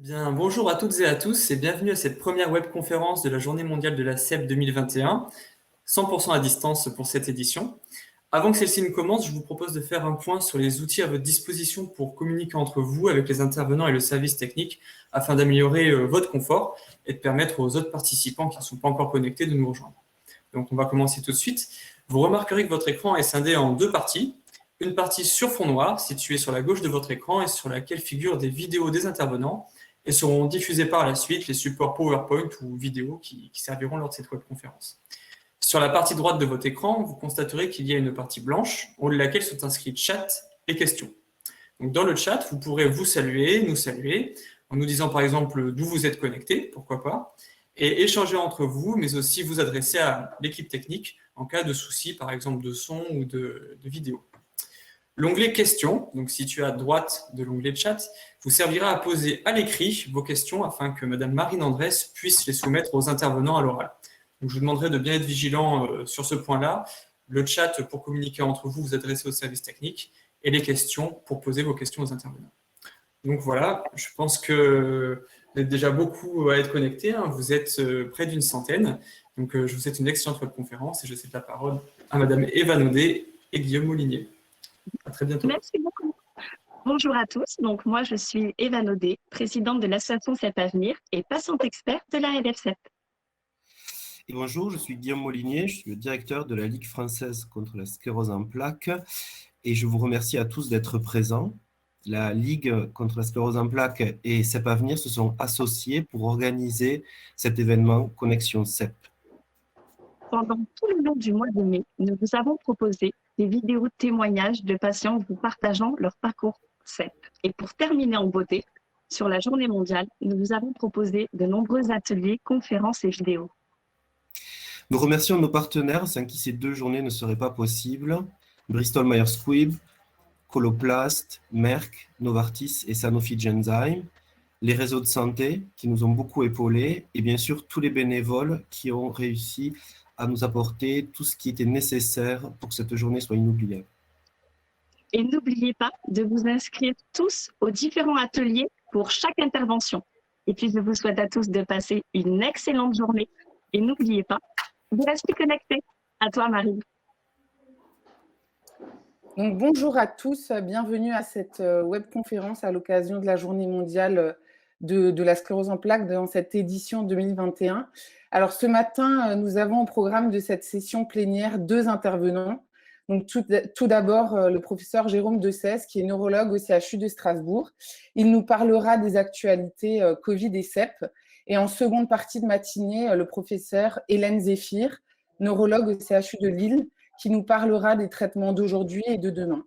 Bien, bonjour à toutes et à tous et bienvenue à cette première webconférence de la Journée mondiale de la CEP 2021, 100% à distance pour cette édition. Avant que celle-ci ne commence, je vous propose de faire un point sur les outils à votre disposition pour communiquer entre vous avec les intervenants et le service technique afin d'améliorer votre confort et de permettre aux autres participants qui ne sont pas encore connectés de nous rejoindre. Donc on va commencer tout de suite. Vous remarquerez que votre écran est scindé en deux parties. Une partie sur fond noir, située sur la gauche de votre écran et sur laquelle figurent des vidéos des intervenants et seront diffusés par la suite les supports PowerPoint ou vidéos qui serviront lors de cette webconférence. Sur la partie droite de votre écran, vous constaterez qu'il y a une partie blanche au lieu de laquelle sont inscrits chat et questions. Donc dans le chat, vous pourrez vous saluer, nous saluer, en nous disant par exemple d'où vous êtes connecté, pourquoi pas, et échanger entre vous, mais aussi vous adresser à l'équipe technique en cas de souci, par exemple de son ou de vidéo. L'onglet questions, donc situé à droite de l'onglet chat, vous servira à poser à l'écrit vos questions afin que Madame Marine Andrès puisse les soumettre aux intervenants à l'oral. Donc je vous demanderai de bien être vigilant sur ce point-là. Le chat pour communiquer entre vous, vous adresser au service technique, et les questions pour poser vos questions aux intervenants. Donc voilà, je pense que vous êtes déjà beaucoup à être connectés, hein. Vous êtes près d'une centaine. Donc je vous souhaite une excellente webconférence et je cède la parole à Madame Eva Naudet et Guillaume Molinier. À très bientôt. Merci beaucoup. Bonjour à tous. Donc, moi, je suis Eva Naudet, présidente de l'association CEP Avenir et patiente experte de la LF7. Et bonjour, je suis Guillaume Molinier, je suis le directeur de la Ligue française contre la sclérose en plaques et je vous remercie à tous d'être présents. La Ligue contre la sclérose en plaques et CEP Avenir se sont associés pour organiser cet événement Connexion CEP. Pendant tout le long du mois de mai, nous vous avons proposé des vidéos témoignages de patients vous partageant leur parcours CEP. Et pour terminer en beauté, sur la journée mondiale, nous vous avons proposé de nombreux ateliers, conférences et vidéos. Nous remercions nos partenaires sans qui ces deux journées ne seraient pas possibles. Bristol Myers Squibb, Coloplast, Merck, Novartis et Sanofi Genzyme, les réseaux de santé qui nous ont beaucoup épaulés et bien sûr tous les bénévoles qui ont réussi à nous apporter tout ce qui était nécessaire pour que cette journée soit inoubliable. Et n'oubliez pas de vous inscrire tous aux différents ateliers pour chaque intervention. Et puis je vous souhaite à tous de passer une excellente journée. Et n'oubliez pas de rester connectés. À toi, Marie. Donc, bonjour à tous, bienvenue à cette webconférence à l'occasion de la Journée mondiale de la sclérose en plaques dans cette édition 2021. Alors, ce matin, nous avons au programme de cette session plénière deux intervenants. Donc, tout d'abord, le professeur Jérôme Dessès, qui est neurologue au CHU de Strasbourg. Il nous parlera des actualités Covid et CEP. Et en seconde partie de matinée, le professeur Hélène Zéphir, neurologue au CHU de Lille, qui nous parlera des traitements d'aujourd'hui et de demain.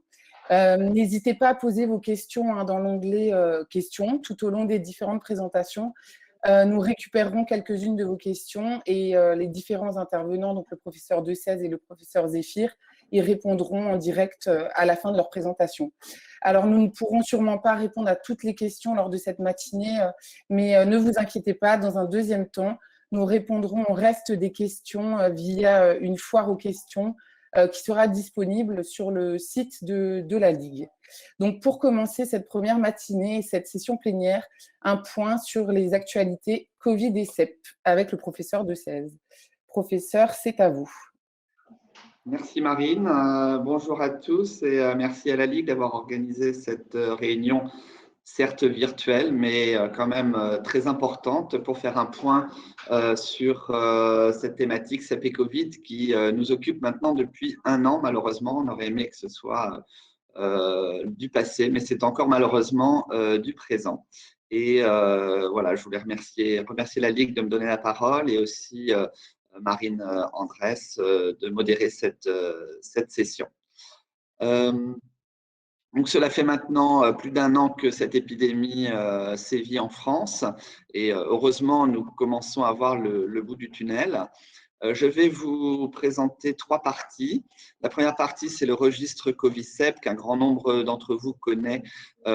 N'hésitez pas à poser vos questions dans l'onglet questions tout au long des différentes présentations. Nous récupérerons quelques-unes de vos questions et les différents intervenants, donc le professeur Dessès et le professeur Zéphir, y répondront en direct à la fin de leur présentation. Alors, nous ne pourrons sûrement pas répondre à toutes les questions lors de cette matinée, mais ne vous inquiétez pas, dans un deuxième temps, nous répondrons au reste des questions via une foire aux questions qui sera disponible sur le site de la Ligue. Donc, pour commencer cette première matinée et cette session plénière, un point sur les actualités Covid et CEP avec le professeur Dessès. Professeur, c'est à vous. Merci Marine, bonjour à tous et merci à la Ligue d'avoir organisé cette réunion, certes virtuelle, mais quand même très importante pour faire un point sur cette thématique CEP et Covid qui nous occupe maintenant depuis un an. Malheureusement, on aurait aimé que ce soit du passé, mais c'est encore malheureusement du présent. Et voilà, je voulais remercier la Ligue de me donner la parole et aussi Marine Andrès de modérer cette session. Donc, cela fait maintenant plus d'un an que cette épidémie sévit en France et heureusement, nous commençons à voir le bout du tunnel. Je vais vous présenter trois parties. La première partie, c'est le registre Covid-CEP qu'un grand nombre d'entre vous connaît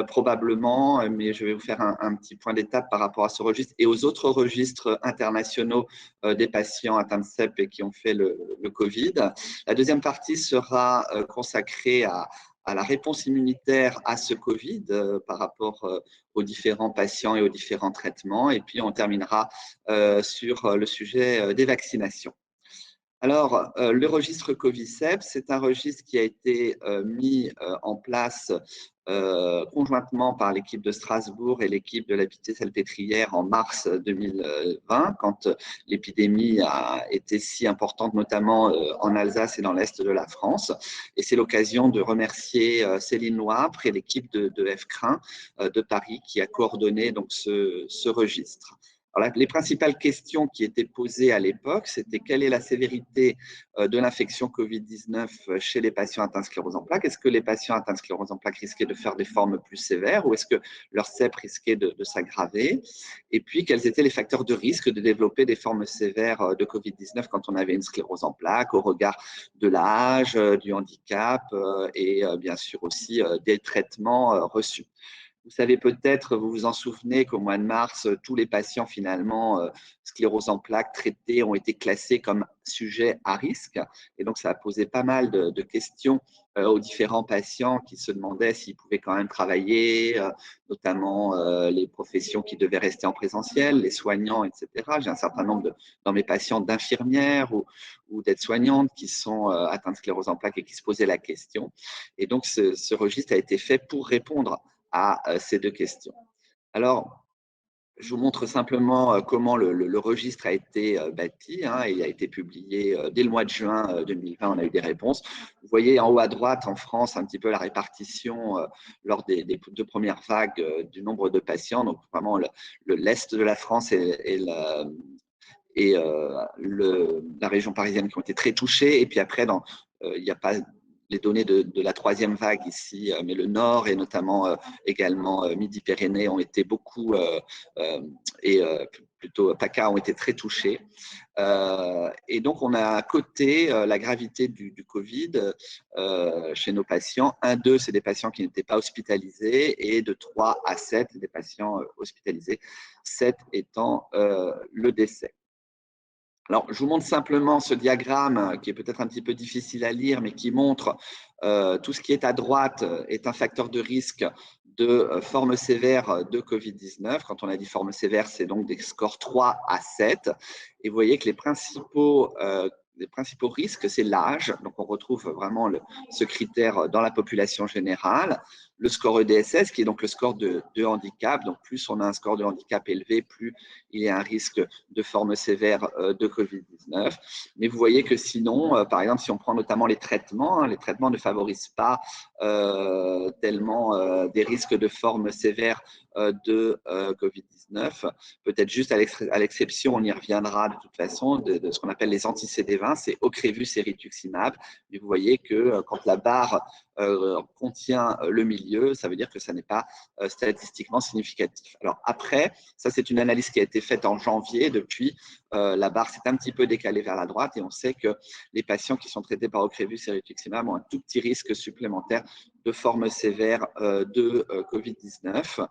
probablement, mais je vais vous faire un petit point d'étape par rapport à ce registre et aux autres registres internationaux des patients atteints de CEP et qui ont fait le Covid. La deuxième partie sera consacrée à la réponse immunitaire à ce Covid par rapport aux différents patients et aux différents traitements. Et puis, on terminera sur le sujet des vaccinations. Alors, le registre Covicept, c'est un registre qui a été mis en place conjointement par l'équipe de Strasbourg et l'équipe de la Pitié-Salpêtrière en mars 2020, quand l'épidémie a été si importante, notamment en Alsace et dans l'Est de la France. Et c'est l'occasion de remercier Céline Noapre et l'équipe de FCRIN de Paris qui a coordonné donc ce registre. Alors, les principales questions qui étaient posées à l'époque, c'était quelle est la sévérité de l'infection Covid-19 chez les patients atteints de sclérose en plaques? Est-ce que les patients atteints de sclérose en plaques risquaient de faire des formes plus sévères ou est-ce que leur CEP risquait de s'aggraver? Et puis, quels étaient les facteurs de risque de développer des formes sévères de Covid-19 quand on avait une sclérose en plaques au regard de l'âge, du handicap et bien sûr aussi des traitements reçus? Vous savez peut-être, vous vous en souvenez qu'au mois de mars, tous les patients finalement sclérose en plaques traités ont été classés comme sujets à risque. Et donc, ça a posé pas mal de questions aux différents patients qui se demandaient s'ils pouvaient quand même travailler, notamment les professions qui devaient rester en présentiel, les soignants, etc. J'ai un certain nombre dans mes patients d'infirmières ou d'aides-soignantes qui sont atteintes de sclérose en plaques et qui se posaient la question. Et donc, ce registre a été fait pour répondre à ces deux questions. Alors, je vous montre simplement comment le registre a été bâti et il a été publié dès le mois de juin 2020, on a eu des réponses. Vous voyez en haut à droite en France un petit peu la répartition lors des deux premières vagues du nombre de patients, donc vraiment l'Est de la France et la région parisienne qui ont été très touchées. Et puis après, il n'y a pas les données de la troisième vague ici, mais le Nord et notamment également Midi-Pyrénées ont été beaucoup, plutôt PACA ont été très touchés. Et donc, on a coté la gravité du Covid chez nos patients. 1-2, c'est des patients qui n'étaient pas hospitalisés et de 3 à 7, des patients hospitalisés, 7 étant le décès. Alors, je vous montre simplement ce diagramme qui est peut-être un petit peu difficile à lire, mais qui montre tout ce qui est à droite est un facteur de risque de forme sévère de Covid-19. Quand on a dit forme sévère, c'est donc des scores 3 à 7. Et vous voyez que les principaux risques, c'est l'âge. Donc, on retrouve vraiment ce critère dans la population générale. Le score EDSS, qui est donc le score de handicap. Donc, plus on a un score de handicap élevé, plus il y a un risque de forme sévère de Covid-19. Mais vous voyez que sinon, par exemple, si on prend notamment les traitements ne favorisent pas tellement des risques de forme sévère de Covid-19. Peut-être juste à l'exception, on y reviendra de toute façon, de ce qu'on appelle les anti-CD20, c'est Ocrevus et rituximab. Mais vous voyez que quand la barre contient le milieu, ça veut dire que ça n'est pas statistiquement significatif. Alors après, ça c'est une analyse qui a été faite en janvier. Depuis, la barre s'est un petit peu décalée vers la droite et on sait que les patients qui sont traités par Ocrevus et rituximab ont un tout petit risque supplémentaire de forme sévère de Covid-19,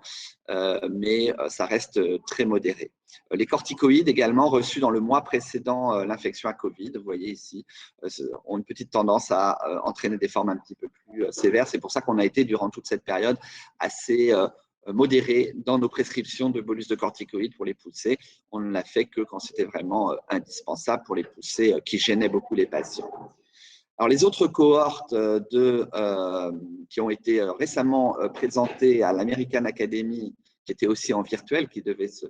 mais ça reste très modéré. Les corticoïdes également reçus dans le mois précédent l'infection à Covid, vous voyez ici, ont une petite tendance à entraîner des formes un petit peu plus sévères. C'est pour ça qu'on a été durant toute cette période assez modéré dans nos prescriptions de bolus de corticoïdes pour les poussées. On ne l'a fait que quand c'était vraiment indispensable pour les poussées qui gênaient beaucoup les patients. Alors, les autres cohortes qui ont été récemment présentées à l'American Academy, qui était aussi en virtuel, qui devait se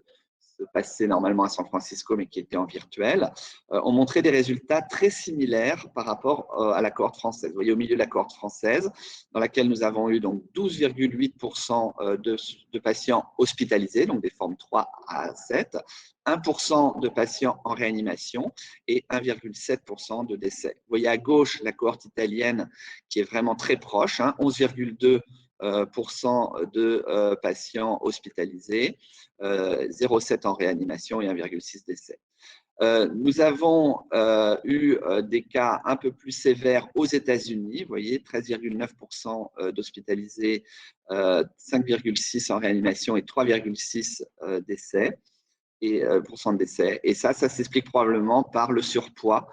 passer normalement à San Francisco, mais qui était en virtuel, ont montré des résultats très similaires par rapport à la cohorte française. Vous voyez au milieu de la cohorte française, dans laquelle nous avons eu donc 12,8% de patients hospitalisés, donc des formes 3 à 7, 1% de patients en réanimation et 1,7% de décès. Vous voyez à gauche la cohorte italienne qui est vraiment très proche, 11,2% de patients hospitalisés, 0,7 en réanimation et 1,6 décès. Nous avons eu des cas un peu plus sévères aux États-Unis, vous voyez, 13,9% d'hospitalisés, 5,6 en réanimation et 3,6 décès. Et % de décès. Et ça s'explique probablement par le surpoids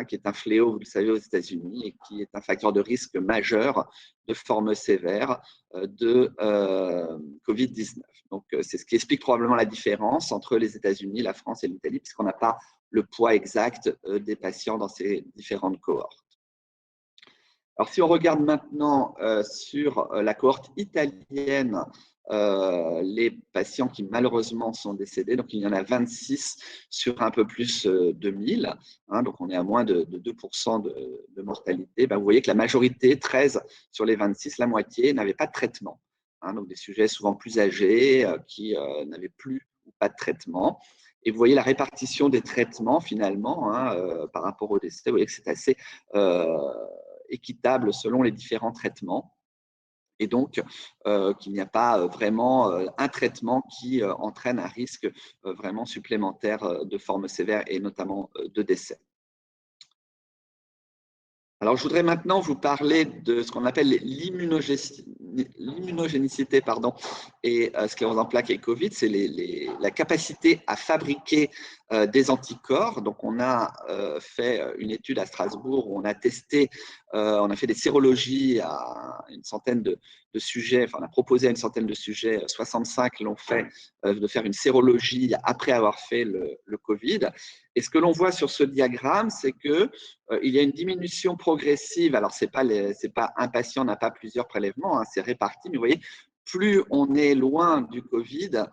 qui est un fléau, vous le savez, aux États-Unis et qui est un facteur de risque majeur de forme sévère de Covid-19. Donc, c'est ce qui explique probablement la différence entre les États-Unis, la France et l'Italie, puisqu'on n'a pas le poids exact des patients dans ces différentes cohortes. Alors, si on regarde maintenant sur la cohorte italienne, les patients qui malheureusement sont décédés, donc il y en a 26 sur un peu plus de 1000, donc on est à moins de 2% de mortalité. Vous voyez que la majorité, 13 sur les 26, la moitié, n'avaient pas de traitement. Donc des sujets souvent plus âgés qui n'avaient plus ou pas de traitement. Et vous voyez la répartition des traitements finalement par rapport au décès. Vous voyez que c'est assez équitable selon les différents traitements. Et donc, qu'il n'y a pas vraiment un traitement qui entraîne un risque vraiment supplémentaire de forme sévère et notamment de décès. Alors, je voudrais maintenant vous parler de ce qu'on appelle l'immunogénicité et sclérose en plaques et Covid. C'est la capacité à fabriquer des anticorps. Donc, on a fait une étude à Strasbourg où on a testé, on a fait des sérologies à une centaine de sujets. Enfin, on a proposé à une centaine de sujets, 65 l'ont fait, de faire une sérologie après avoir fait le Covid. Et ce que l'on voit sur ce diagramme, c'est qu'il y a une diminution progressive. Alors, c'est pas un patient n'a pas plusieurs prélèvements, c'est réparti. Mais vous voyez, plus on est loin du Covid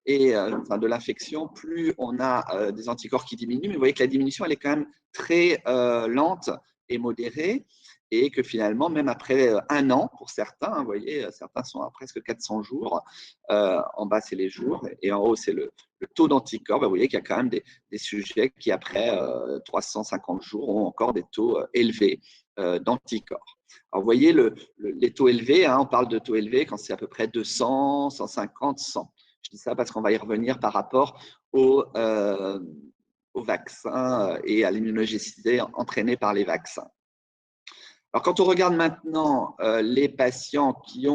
et de l'infection, plus on a des anticorps qui diminuent. Mais vous voyez que la diminution, elle est quand même très lente et modérée. Et que finalement, même après un an, pour certains, vous voyez, certains sont à presque 400 jours. En bas, c'est les jours. Et en haut, c'est le taux d'anticorps. Vous voyez qu'il y a quand même des sujets qui, après 350 jours, ont encore des taux élevés d'anticorps. Alors, vous voyez les taux élevés. On parle de taux élevés quand c'est à peu près 200, 150, 100. Je dis ça parce qu'on va y revenir par rapport au vaccin et à l'immunogénicité entraînée par les vaccins. Alors, quand on regarde maintenant les patients qui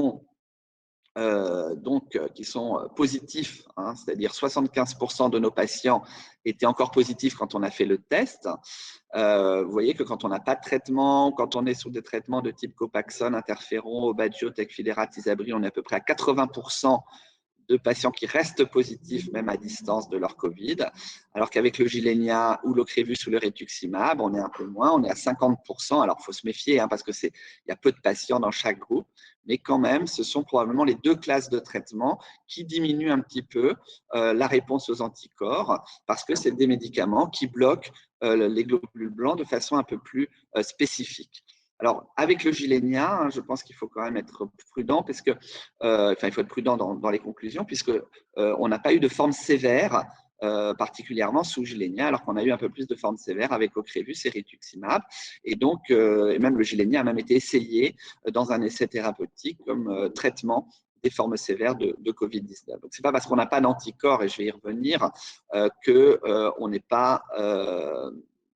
sont positifs, c'est-à-dire 75% de nos patients étaient encore positifs quand on a fait le test. Vous voyez que quand on n'a pas de traitement, quand on est sous des traitements de type Copaxone, interféron, Aubagio, Tecfidera, Tysabri, on est à peu près à 80% de patients qui restent positifs même à distance de leur Covid, alors qu'avec le Gilenya ou l'Ocrevus ou le Rituximab, on est un peu moins, on est à 50%. Alors, il faut se méfier parce qu'il y a peu de patients dans chaque groupe, mais quand même, ce sont probablement les deux classes de traitement qui diminuent un petit peu la réponse aux anticorps parce que c'est des médicaments qui bloquent les globules blancs de façon un peu plus spécifique. Alors, avec le Gilenya, je pense qu'il faut quand même être prudent parce que, il faut être prudent dans les conclusions puisque on n'a pas eu de forme sévère, particulièrement sous Gilenya, alors qu'on a eu un peu plus de formes sévères avec Ocrevus et Rituximab. Et donc, et même le Gilenya a même été essayé dans un essai thérapeutique comme traitement des formes sévères de Covid-19. Donc, ce n'est pas parce qu'on n'a pas d'anticorps, et je vais y revenir, qu'on n'est pas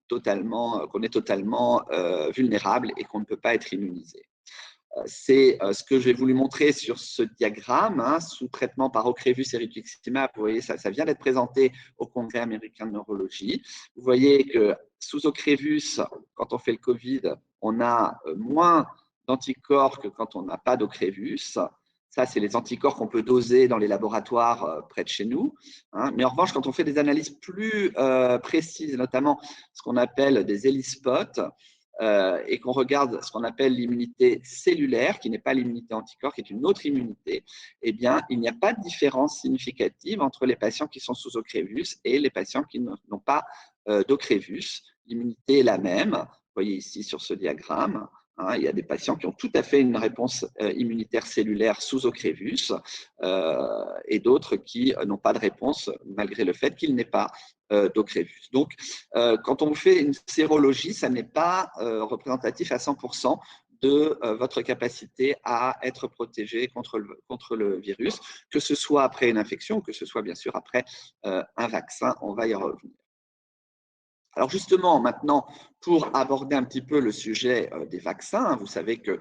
qu'on est totalement vulnérable et qu'on ne peut pas être immunisé. C'est ce que j'ai voulu montrer sur ce diagramme, sous traitement par Ocrevus et Rituximab. Vous voyez, ça vient d'être présenté au Congrès américain de neurologie. Vous voyez que sous Ocrevus, quand on fait le Covid, on a moins d'anticorps que quand on n'a pas d'Ocrevus. Ça, c'est les anticorps qu'on peut doser dans les laboratoires près de chez nous. Mais en revanche, quand on fait des analyses plus précises, notamment ce qu'on appelle des ELISpot, et qu'on regarde ce qu'on appelle l'immunité cellulaire, qui n'est pas l'immunité anticorps, qui est une autre immunité, eh bien, il n'y a pas de différence significative entre les patients qui sont sous Ocrevus et les patients qui n'ont pas d'Ocrevus. L'immunité est la même. Vous voyez ici sur ce diagramme. Il y a des patients qui ont tout à fait une réponse immunitaire cellulaire sous Ocrevus et d'autres qui n'ont pas de réponse malgré le fait qu'il n'ait pas d'Ocrevus. Donc, quand on fait une sérologie, ça n'est pas représentatif à 100% de votre capacité à être protégé contre le virus, que ce soit après une infection ou que ce soit bien sûr après un vaccin. On va y revenir. Alors justement, maintenant, pour aborder un petit peu le sujet des vaccins, vous savez que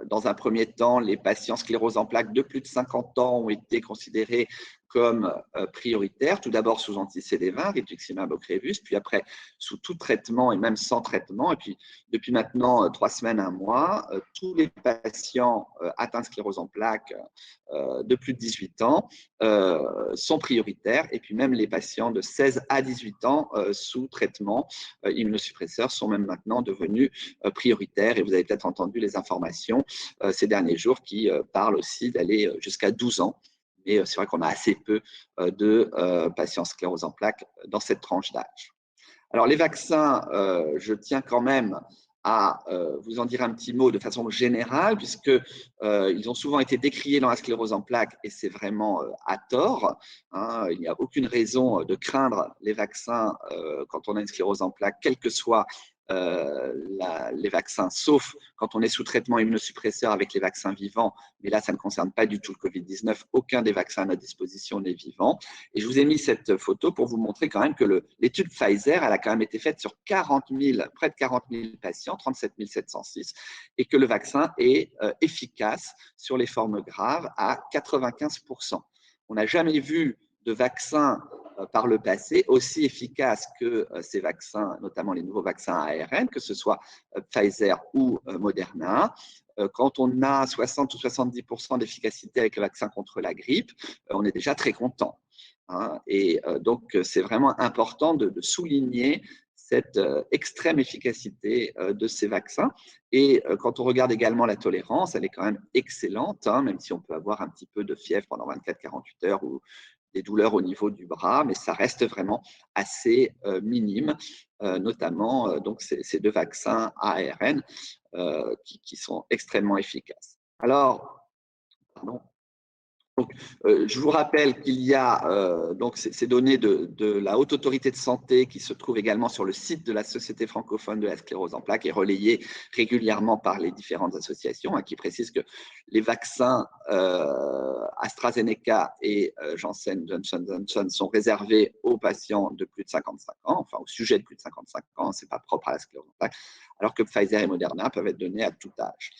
dans un premier temps, les patients sclérose en plaques de plus de 50 ans ont été considérés comme prioritaire, tout d'abord sous anti-CD20, rituximab, Ocrevus, puis après sous tout traitement et même sans traitement. Et puis depuis maintenant 3 semaines, 1 mois, tous les patients atteints de sclérose en plaques de plus de 18 ans sont prioritaires. Et puis même les patients de 16 à 18 ans sous traitement immunosuppresseurs sont même maintenant devenus prioritaires. Et vous avez peut-être entendu les informations ces derniers jours qui parlent aussi d'aller jusqu'à 12 ans. Mais c'est vrai qu'on a assez peu de patients sclérose en plaques dans cette tranche d'âge. Alors, les vaccins, je tiens quand même à vous en dire un petit mot de façon générale, puisqu'ils ont souvent été décriés dans la sclérose en plaques et c'est vraiment à tort. Hein, il n'y a aucune raison de craindre les vaccins quand on a une sclérose en plaques, quel que soit les vaccins, sauf quand on est sous traitement immunosuppresseur avec les vaccins vivants, mais là, ça ne concerne pas du tout le Covid-19. Aucun des vaccins à notre disposition n'est vivant. Et je vous ai mis cette photo pour vous montrer quand même que l'étude Pfizer, elle a quand même été faite sur près de 40 000 patients, 37 706, et que le vaccin est efficace sur les formes graves à 95%. On n'a jamais vu de vaccin par le passé aussi efficace que ces vaccins, notamment les nouveaux vaccins ARN, que ce soit Pfizer ou Moderna. Quand on a 60 ou 70% d'efficacité avec le vaccin contre la grippe, on est déjà très content. Hein, et donc, c'est vraiment important de souligner cette extrême efficacité de ces vaccins. Et quand on regarde également la tolérance, elle est quand même excellente, hein, même si on peut avoir un petit peu de fièvre pendant 24-48 heures ou des douleurs au niveau du bras, mais ça reste vraiment assez minime, notamment donc ces 2 vaccins ARN qui sont extrêmement efficaces. Alors, pardon. Donc, je vous rappelle qu'il y a donc ces données de la Haute Autorité de Santé qui se trouvent également sur le site de la Société francophone de la sclérose en plaques et relayées régulièrement par les différentes associations qui précisent que les vaccins AstraZeneca et Janssen Johnson & Johnson sont réservés aux patients de plus de 55 ans, enfin aux sujets de plus de 55 ans, ce n'est pas propre à la sclérose en plaques, alors que Pfizer et Moderna peuvent être donnés à tout âge.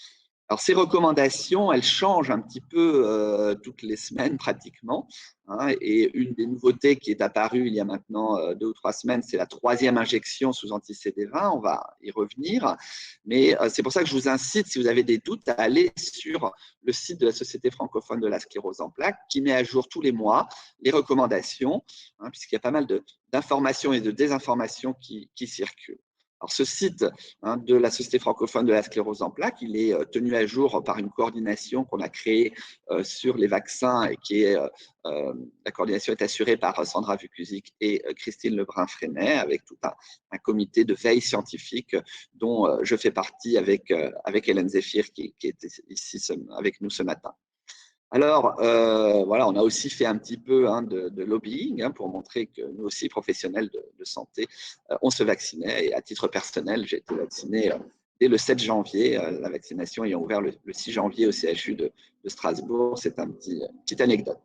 Alors, ces recommandations, elles changent un petit peu toutes les semaines pratiquement. Hein, et une des nouveautés qui est apparue il y a maintenant 2 ou 3 semaines, c'est la 3e injection sous anti-CD20. On va y revenir. Mais c'est pour ça que je vous incite, si vous avez des doutes, à aller sur le site de la Société francophone de la sclérose en plaques, qui met à jour tous les mois les recommandations, hein, puisqu'il y a pas mal d'informations et de désinformations qui circulent. Alors, ce site de la Société francophone de la sclérose en plaques, il est tenu à jour par une coordination qu'on a créée sur les vaccins et qui est, la coordination est assurée par Sandra Vukusic et Christine Lebrun-Freinet avec tout un comité de veille scientifique dont je fais partie avec Hélène Zéphir qui est ici avec nous ce matin. Alors, voilà, on a aussi fait un petit peu de lobbying pour montrer que nous aussi, professionnels de santé, on se vaccinait. Et à titre personnel, j'ai été vacciné dès le 7 janvier, la vaccination ayant ouvert le 6 janvier au CHU de Strasbourg. C'est une petite anecdote.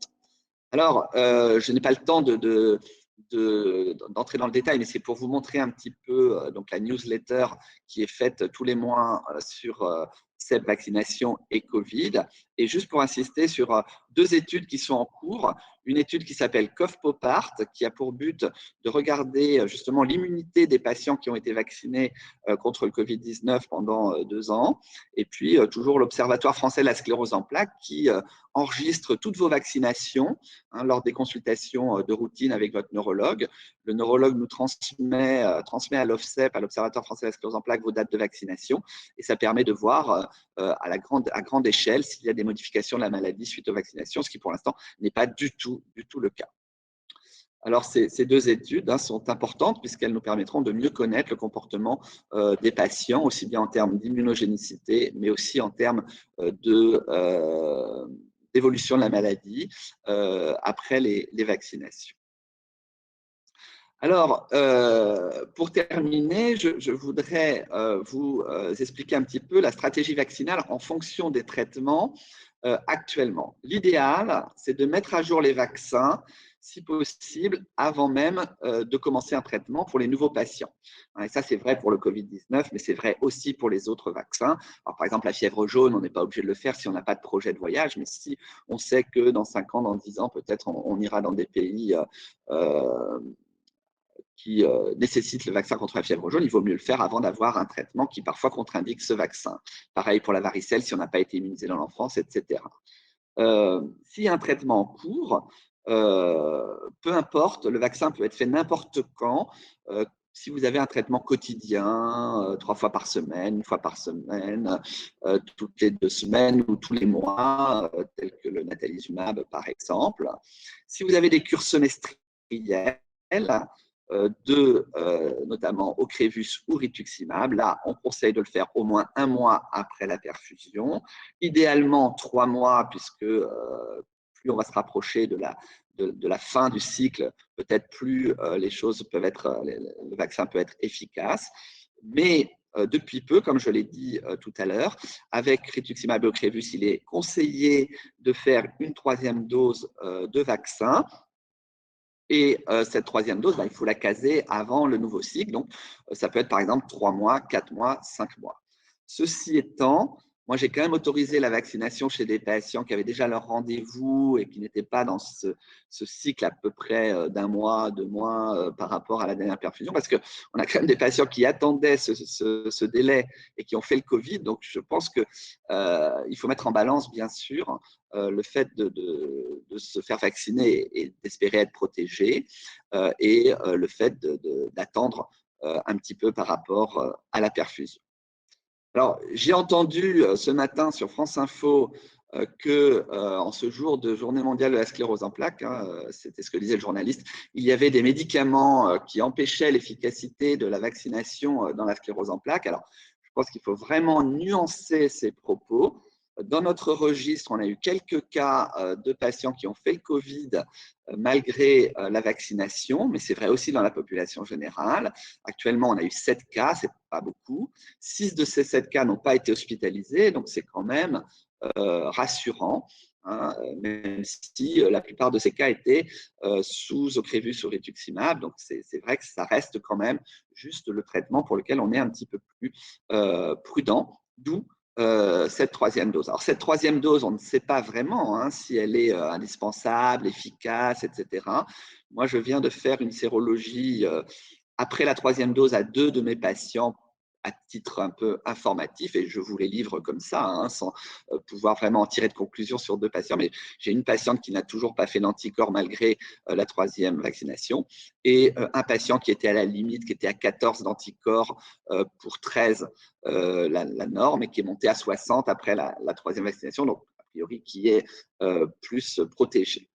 Alors, je n'ai pas le temps d'entrer dans le détail, mais c'est pour vous montrer un petit peu donc la newsletter qui est faite tous les mois sur cette vaccination et Covid. Et juste pour insister sur 2 études qui sont en cours, une étude qui s'appelle COV-POPART, qui a pour but de regarder justement l'immunité des patients qui ont été vaccinés contre le Covid-19 pendant 2 ans. Et puis, toujours l'Observatoire français de la sclérose en plaques qui enregistre toutes vos vaccinations lors des consultations de routine avec votre neurologue. Le neurologue nous transmet à l'OFSEP, à l'Observatoire français de la sclérose en plaques, vos dates de vaccination. Et ça permet de voir à grande échelle s'il y a des modifications de la maladie suite aux vaccinations, ce qui pour l'instant n'est pas du tout le cas. Alors, ces 2 études sont importantes puisqu'elles nous permettront de mieux connaître le comportement des patients, aussi bien en termes d'immunogénicité, mais aussi en termes d'évolution de la maladie après les vaccinations. Alors, pour terminer, je voudrais vous expliquer un petit peu la stratégie vaccinale en fonction des traitements actuellement. L'idéal, c'est de mettre à jour les vaccins si possible, avant même de commencer un traitement pour les nouveaux patients. Et ça, c'est vrai pour le Covid-19, mais c'est vrai aussi pour les autres vaccins. Alors, par exemple, la fièvre jaune, on n'est pas obligé de le faire si on n'a pas de projet de voyage, mais si on sait que dans 5 ans, dans 10 ans, peut-être on ira dans des pays qui nécessitent le vaccin contre la fièvre jaune, il vaut mieux le faire avant d'avoir un traitement qui parfois contre-indique ce vaccin. Pareil pour la varicelle, si on n'a pas été immunisé dans l'enfance, etc. S'il y a un traitement en cours, peu importe, le vaccin peut être fait n'importe quand. Si vous avez un traitement quotidien, 3 fois par semaine, 1 fois par semaine, toutes les 2 semaines ou tous les mois, tel que le natalizumab par exemple. Si vous avez des cures semestrielles, notamment Ocrevus ou rituximab, là, on conseille de le faire au moins 1 mois après la perfusion, idéalement 3 mois, puisque plus on va se rapprocher de la fin du cycle, peut-être plus les choses peuvent être, le vaccin peut être efficace. Mais depuis peu, comme je l'ai dit tout à l'heure, avec rituximab et Ocrevus, il est conseillé de faire une 3e dose de vaccin. Et cette 3e dose, il faut la caser avant le nouveau cycle. Donc, ça peut être par exemple 3 mois, 4 mois, 5 mois. Ceci étant, moi, j'ai quand même autorisé la vaccination chez des patients qui avaient déjà leur rendez-vous et qui n'étaient pas dans ce cycle à peu près d'1 mois, 2 mois par rapport à la dernière perfusion, parce qu'on a quand même des patients qui attendaient ce délai et qui ont fait le Covid. Donc, je pense qu'il faut mettre en balance, bien sûr, le fait de se faire vacciner et d'espérer être protégé et le fait d'attendre un petit peu par rapport à la perfusion. Alors, j'ai entendu ce matin sur France Info qu'en ce jour de Journée mondiale de la sclérose en plaques, c'était ce que disait le journaliste, il y avait des médicaments qui empêchaient l'efficacité de la vaccination dans la sclérose en plaques. Alors, je pense qu'il faut vraiment nuancer ces propos. Dans notre registre, on a eu quelques cas de patients qui ont fait le Covid malgré la vaccination, mais c'est vrai aussi dans la population générale. Actuellement, on a eu 7 cas, c'est pas beaucoup. 6 de ces 7 cas n'ont pas été hospitalisés, donc c'est quand même rassurant, même si la plupart de ces cas étaient sous Ocrevus ou rituximab. Donc c'est vrai que ça reste quand même juste le traitement pour lequel on est un petit peu plus prudent, d'où cette 3e dose. Alors cette 3e dose, on ne sait pas vraiment si elle est indispensable, efficace, etc. Moi, je viens de faire une sérologie après la 3e dose à 2 de mes patients à titre un peu informatif, et je vous les livre comme ça, sans pouvoir vraiment en tirer de conclusion sur 2 patients. Mais j'ai une patiente qui n'a toujours pas fait d'anticorps malgré la 3e vaccination, et un patient qui était à la limite, qui était à 14 d'anticorps pour 13 la norme, et qui est monté à 60 après la 3e vaccination, donc a priori qui est plus protégé.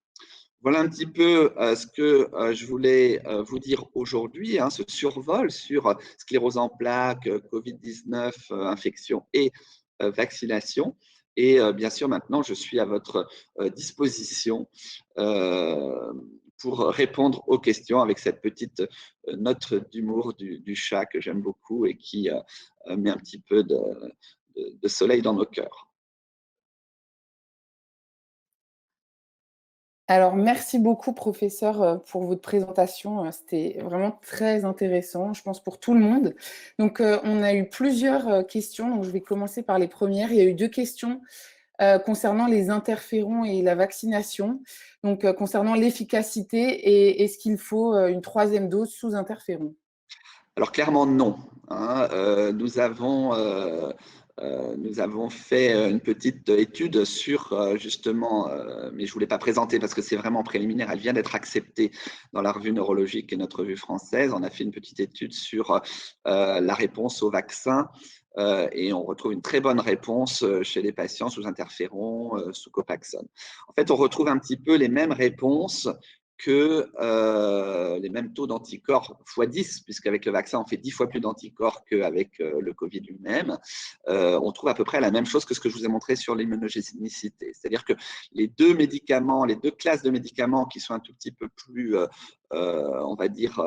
Voilà un petit peu ce que je voulais vous dire aujourd'hui, ce survol sur sclérose en plaques, Covid-19, infection et vaccination. Et bien sûr, maintenant, je suis à votre disposition pour répondre aux questions avec cette petite note d'humour du chat que j'aime beaucoup et qui met un petit peu de soleil dans nos cœurs. Alors, merci beaucoup, professeur, pour votre présentation. C'était vraiment très intéressant, je pense, pour tout le monde. Donc, on a eu plusieurs questions. Donc, je vais commencer par les premières. Il y a eu 2 questions concernant les interférons et la vaccination. Donc, concernant l'efficacité et est-ce qu'il faut une 3e dose sous interféron? Alors, clairement, non. Nous avons fait une petite étude sur justement, mais je ne voulais pas présenter parce que c'est vraiment préliminaire, elle vient d'être acceptée dans la revue neurologique et notre revue française. On a fait une petite étude sur la réponse au vaccin et on retrouve une très bonne réponse chez les patients sous interféron, sous Copaxone. En fait, on retrouve un petit peu les mêmes réponses que les mêmes taux d'anticorps x 10, puisqu'avec le vaccin, on fait 10 fois plus d'anticorps qu'avec le Covid lui-même. On trouve à peu près la même chose que ce que je vous ai montré sur l'immunogénicité. C'est-à-dire que les 2 médicaments, les 2 classes de médicaments qui sont un tout petit peu plus on va dire,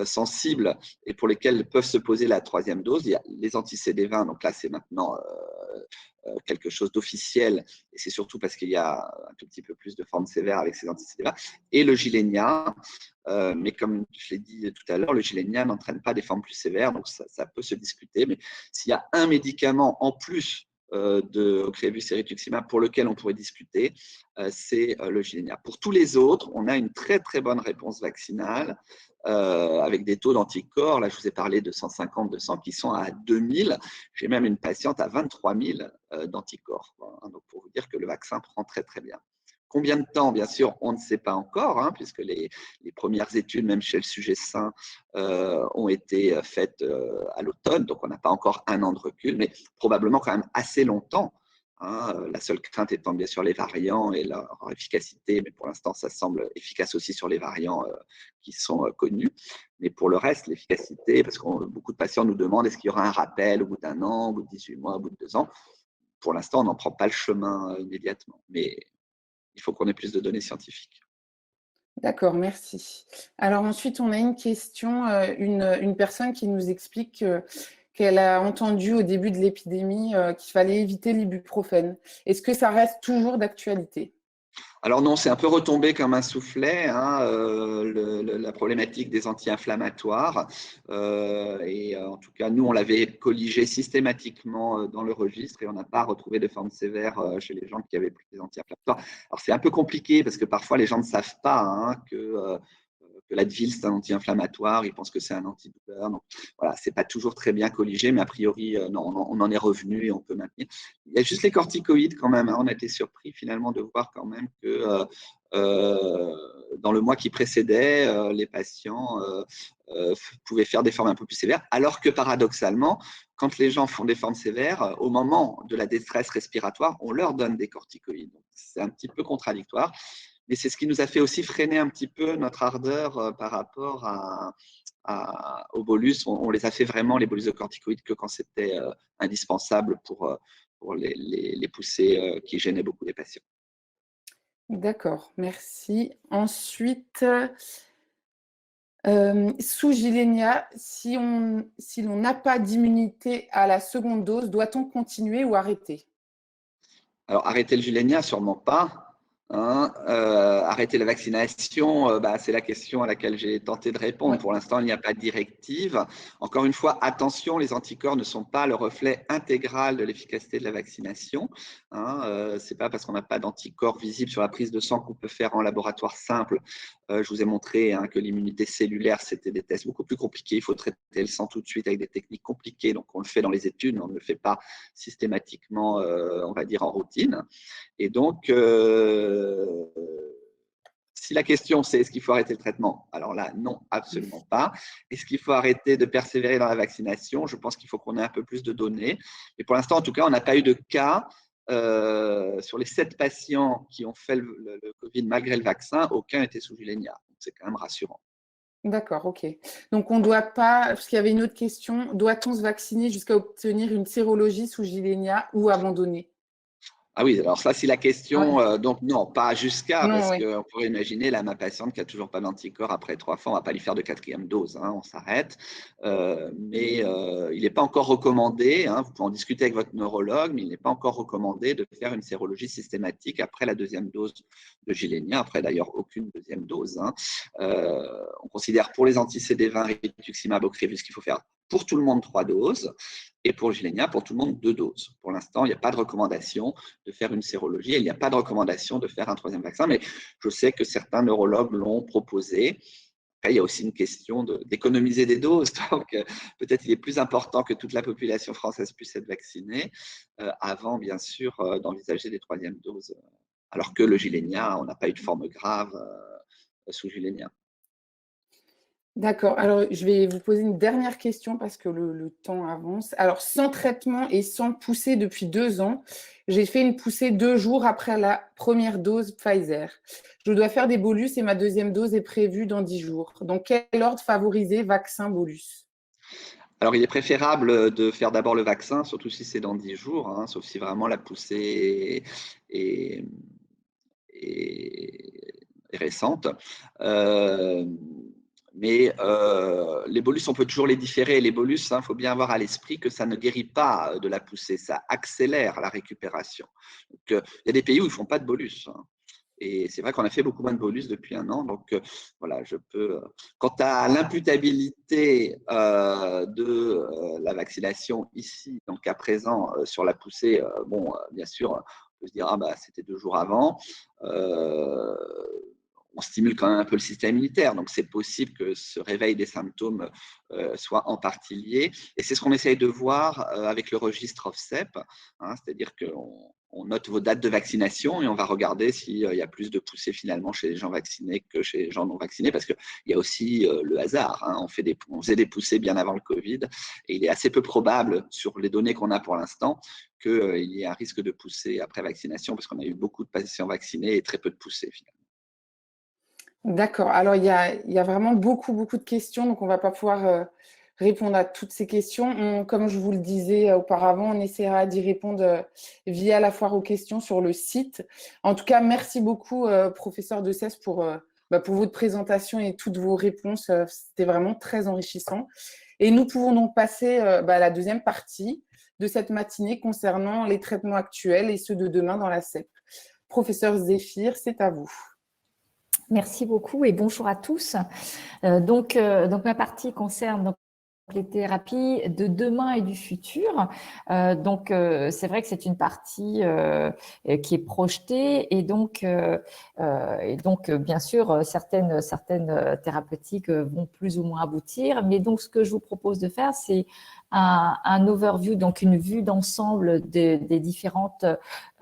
sensibles et pour lesquels peuvent se poser la troisième dose. Il y a les anti-CD20, donc là, c'est maintenant quelque chose d'officiel et c'est surtout parce qu'il y a un tout petit peu plus de formes sévères avec ces anti-CD20 et le Gilenya. Mais comme je l'ai dit tout à l'heure, le Gilenya n'entraîne pas des formes plus sévères, donc ça peut se discuter. Mais s'il y a un médicament en plus de Ocrevus et rituximab pour lequel on pourrait discuter, c'est le Gilenya. Pour tous les autres, on a une très très bonne réponse vaccinale avec des taux d'anticorps. Là, je vous ai parlé de 150, 200 qui sont à 2000. J'ai même une patiente à 23 000 d'anticorps. Donc, pour vous dire que le vaccin prend très très bien. Combien de temps, bien sûr, on ne sait pas encore, puisque les premières études, même chez le sujet sain, ont été faites à l'automne, donc on n'a pas encore un an de recul, mais probablement quand même assez longtemps. La seule crainte étant bien sûr les variants et leur efficacité, mais pour l'instant, ça semble efficace aussi sur les variants qui sont connus. Mais pour le reste, l'efficacité, parce que beaucoup de patients nous demandent est-ce qu'il y aura un rappel au bout d'un an, au bout de 18 mois, au bout de 2 ans. Pour l'instant, on n'en prend pas le chemin immédiatement. Mais il faut qu'on ait plus de données scientifiques. D'accord, merci. Alors ensuite, on a une question, une personne qui nous explique qu'elle a entendu au début de l'épidémie qu'il fallait éviter l'ibuprofène. Est-ce que ça reste toujours d'actualité ? Alors non, c'est un peu retombé comme un soufflet, la problématique des anti-inflammatoires. Et en tout cas, nous, on l'avait colligé systématiquement dans le registre et on n'a pas retrouvé de forme sévère chez les gens qui avaient pris des anti-inflammatoires. Alors c'est un peu compliqué parce que parfois les gens ne savent pas que l'Advil, c'est un anti-inflammatoire, ils pensent que c'est un antidouleur. Donc voilà, c'est pas toujours très bien colligé, mais a priori, non, on en est revenu et on peut maintenir. Il y a juste les corticoïdes quand même. On a été surpris finalement de voir quand même que dans le mois qui précédait, les patients pouvaient faire des formes un peu plus sévères, alors que paradoxalement, quand les gens font des formes sévères, au moment de la détresse respiratoire, on leur donne des corticoïdes. C'est un petit peu contradictoire. Mais c'est ce qui nous a fait aussi freiner un petit peu notre ardeur par rapport aux bolus. On les a fait vraiment, les bolus de corticoïdes, que quand c'était indispensable pour les poussées qui gênaient beaucoup les patients. D'accord, merci. Ensuite, sous Gilenya, si l'on n'a pas d'immunité à la seconde dose, doit-on continuer ou arrêter ? Alors, arrêter le Gilenya, sûrement pas. Arrêter la vaccination, c'est la question à laquelle j'ai tenté de répondre. Ouais. Pour l'instant, il n'y a pas de directive. Encore une fois, attention, les anticorps ne sont pas le reflet intégral de l'efficacité de la vaccination. C'est pas parce qu'on n'a pas d'anticorps visibles sur la prise de sang qu'on peut faire en laboratoire simple. Je vous ai montré que l'immunité cellulaire, c'était des tests beaucoup plus compliqués. Il faut traiter le sang tout de suite avec des techniques compliquées. Donc, on le fait dans les études, mais on ne le fait pas systématiquement, on va dire, en routine. Et donc, si la question c'est est-ce qu'il faut arrêter le traitement, alors là, non, absolument pas. Est-ce qu'il faut arrêter de persévérer dans la vaccination? Je pense qu'il faut qu'on ait un peu plus de données. Mais pour l'instant, en tout cas, on n'a pas eu de cas sur les 7 patients qui ont fait le Covid malgré le vaccin, aucun était sous Gilenya. Donc, c'est quand même rassurant. D'accord, ok. Donc, on ne doit pas, parce qu'il y avait une autre question, doit-on se vacciner jusqu'à obtenir une sérologie sous Gilenya ou abandonner? Ah oui, alors ça, c'est la question. Donc, non, pas jusqu'à, Non, parce ouais. qu'on pourrait imaginer, là, ma patiente qui n'a toujours pas d'anticorps après 3 fois, on ne va pas lui faire de 4e dose, on s'arrête. Mais il n'est pas encore recommandé, vous pouvez en discuter avec votre neurologue, mais il n'est pas encore recommandé de faire une sérologie systématique après la 2e dose de Gilenya, après d'ailleurs aucune 2e dose. On considère pour les anti-CD20 rituximab, Ocrevus, qu'il faut faire pour tout le monde 3 doses. Et pour le Gilenya, pour tout le monde, 2 doses. Pour l'instant, il n'y a pas de recommandation de faire une sérologie. Il n'y a pas de recommandation de faire un 3e vaccin, mais je sais que certains neurologues l'ont proposé. Après, il y a aussi une question d'économiser des doses. Donc, peut-être il est plus important que toute la population française puisse être vaccinée avant, bien sûr, d'envisager des 3e doses. Alors que le Gilenya, on n'a pas eu de forme grave sous Gilenya. D'accord. Alors, je vais vous poser une dernière question parce que le temps avance. Alors, sans traitement et sans poussée depuis 2 ans, j'ai fait une poussée 2 jours après la première dose Pfizer. Je dois faire des bolus et ma 2e dose est prévue dans 10 jours. Dans quel ordre favoriser vaccin-bolus? Alors, il est préférable de faire d'abord le vaccin, surtout si c'est dans 10 jours, sauf si vraiment la poussée est récente. Mais les bolus, on peut toujours les différer. Les bolus, il faut bien avoir à l'esprit que ça ne guérit pas de la poussée, ça accélère la récupération. Donc, il y a des pays où ils ne font pas de bolus. Et c'est vrai qu'on a fait beaucoup moins de bolus depuis un an. Donc, voilà, je peux. Quant à l'imputabilité de la vaccination ici, donc à présent, sur la poussée, bon, bien sûr, on peut se dire, ah, bah, c'était 2 jours avant. On stimule quand même un peu le système immunitaire. Donc, c'est possible que ce réveil des symptômes soit en partie lié. Et c'est ce qu'on essaye de voir avec le registre OFCEP, hein, c'est-à-dire qu'on note vos dates de vaccination et on va regarder s'il y a plus de poussées finalement chez les gens vaccinés que chez les gens non vaccinés, parce qu'il y a aussi le hasard. Hein. On faisait des poussées bien avant le Covid et il est assez peu probable, sur les données qu'on a pour l'instant, qu'il y ait un risque de poussée après vaccination, parce qu'on a eu beaucoup de patients vaccinés et très peu de poussées finalement. D'accord. Alors, il y a vraiment beaucoup de questions, donc on ne va pas pouvoir répondre à toutes ces questions. Comme je vous le disais auparavant, on essaiera d'y répondre via la foire aux questions sur le site. En tout cas, merci beaucoup, professeur De Cesse, pour votre présentation et toutes vos réponses. C'était vraiment très enrichissant. Et nous pouvons donc passer à la deuxième partie de cette matinée concernant les traitements actuels et ceux de demain dans la CEP. Professeur Zéphir, c'est à vous. Merci beaucoup et bonjour à tous. Donc ma partie concerne donc les thérapies de demain et du futur. C'est vrai que c'est une partie qui est projetée et donc bien sûr certaines thérapeutiques vont plus ou moins aboutir. Mais donc ce que je vous propose de faire, c'est un overview, donc une vue d'ensemble des différentes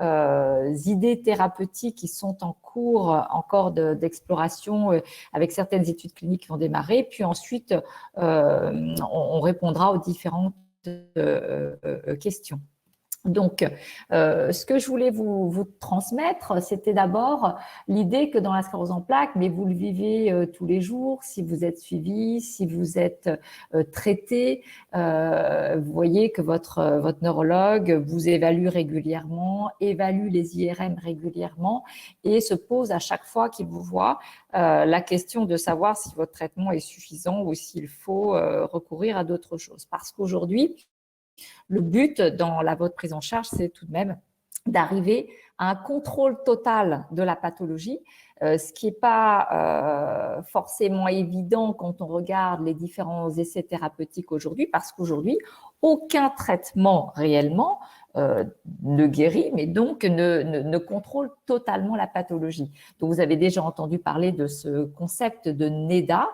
idées thérapeutiques qui sont en cours encore d'exploration avec certaines études cliniques qui vont démarrer. Puis ensuite, on répondra aux différentes questions. Donc, ce que je voulais vous transmettre, c'était d'abord l'idée que dans la sclérose en plaques, mais vous le vivez tous les jours, si vous êtes suivi, si vous êtes traité, vous voyez que votre neurologue vous évalue régulièrement, évalue les IRM régulièrement et se pose à chaque fois qu'il vous voit la question de savoir si votre traitement est suffisant ou s'il faut recourir à d'autres choses. Parce qu'aujourd'hui, le but dans votre prise en charge, c'est tout de même d'arriver à un contrôle total de la pathologie, ce qui n'est pas forcément évident quand on regarde les différents essais thérapeutiques aujourd'hui, parce qu'aujourd'hui, aucun traitement réellement ne guérit, mais donc ne contrôle totalement la pathologie. Donc, vous avez déjà entendu parler de ce concept de NEDA,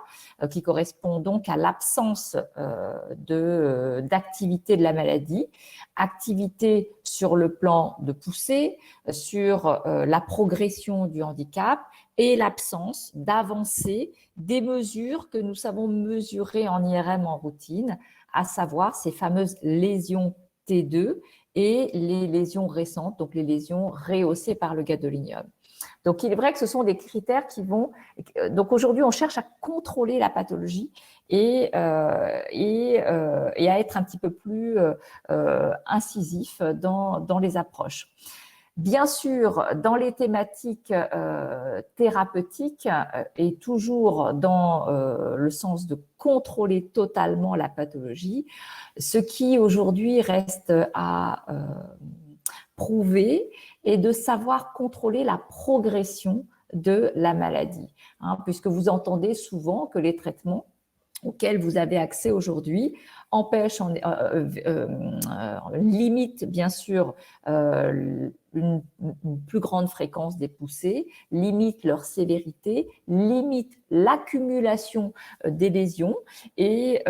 qui correspond donc à l'absence d'activité de la maladie, activité sur le plan de poussée, sur la progression du handicap et l'absence d'avancée des mesures que nous savons mesurer en IRM en routine, à savoir ces fameuses lésions T2 et les lésions récentes, donc les lésions rehaussées par le gadolinium. Donc, il est vrai que ce sont des critères qui vont… Donc, aujourd'hui, on cherche à contrôler la pathologie et à être un petit peu plus incisif dans les approches. Bien sûr, dans les thématiques thérapeutiques et toujours dans le sens de contrôler totalement la pathologie, ce qui aujourd'hui reste à prouver est de savoir contrôler la progression de la maladie, hein, puisque vous entendez souvent que les traitements auxquels vous avez accès aujourd'hui empêchent, limitent bien sûr une plus grande fréquence des poussées, limitent leur sévérité, limitent l'accumulation des lésions et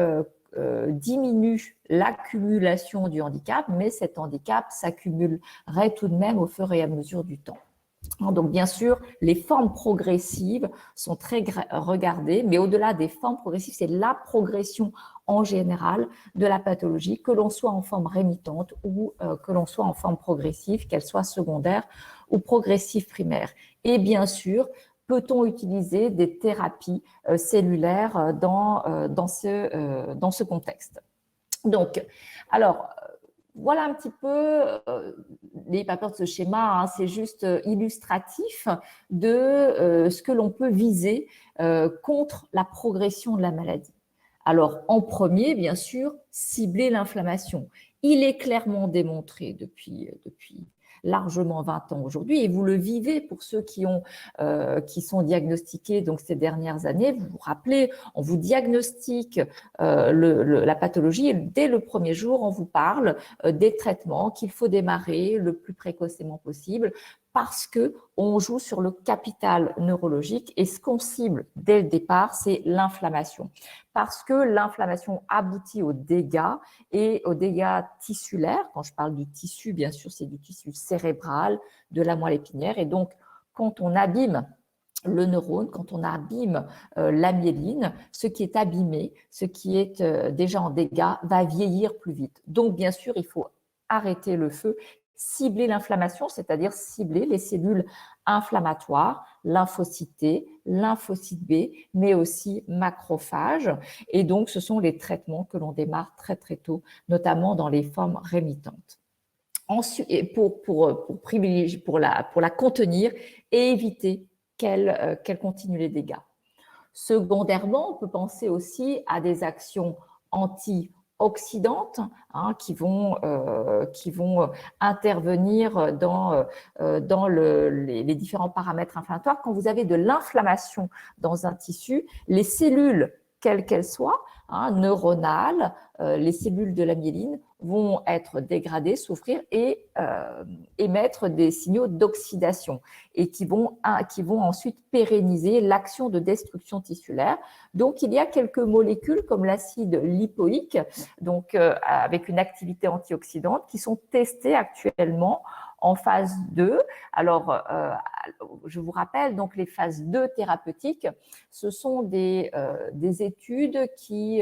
diminue l'accumulation du handicap, mais cet handicap s'accumulerait tout de même au fur et à mesure du temps. Donc, bien sûr, les formes progressives sont très regardées, mais au-delà des formes progressives, c'est la progression en général de la pathologie, que l'on soit en forme rémitante ou que l'on soit en forme progressive, qu'elle soit secondaire ou progressive primaire. Et bien sûr, peut-on utiliser des thérapies cellulaires dans ce contexte? Donc, alors, voilà un petit peu, n'ayez pas peur de ce schéma, hein, c'est juste illustratif de ce que l'on peut viser contre la progression de la maladie. Alors, en premier, bien sûr, cibler l'inflammation. Il est clairement démontré depuis largement 20 ans aujourd'hui, et vous le vivez pour ceux qui sont diagnostiqués donc ces dernières années. Vous vous rappelez, on vous diagnostique la pathologie et dès le premier jour, on vous parle des traitements qu'il faut démarrer le plus précocement possible parce qu'on joue sur le capital neurologique et ce qu'on cible dès le départ, c'est l'inflammation. Parce que l'inflammation aboutit aux dégâts et aux dégâts tissulaires. Quand je parle du tissu, bien sûr, c'est du tissu cérébral, de la moelle épinière. Et donc, quand on abîme le neurone, quand on abîme la myéline, ce qui est abîmé, ce qui est déjà en dégâts, va vieillir plus vite. Donc, bien sûr, il faut arrêter le feu, cibler l'inflammation, c'est-à-dire cibler les cellules inflammatoires, lymphocytes T, lymphocyte B, mais aussi macrophages. Et donc, ce sont les traitements que l'on démarre très très tôt, notamment dans les formes rémitantes. Ensuite, pour privilégier, pour la contenir et éviter qu'elle continue les dégâts. Secondairement, on peut penser aussi à des actions antioxydantes qui vont intervenir dans les différents paramètres inflammatoires. Quand vous avez de l'inflammation dans un tissu, les cellules, quelles qu'elles soient, neuronales, les cellules de la myéline vont être dégradées, souffrir et émettre des signaux d'oxydation et qui vont ensuite pérenniser l'action de destruction tissulaire. Donc, il y a quelques molécules comme l'acide lipoïque, donc avec une activité antioxydante, qui sont testées actuellement en phase 2. Alors, je vous rappelle, donc les phases 2 thérapeutiques, ce sont des études qui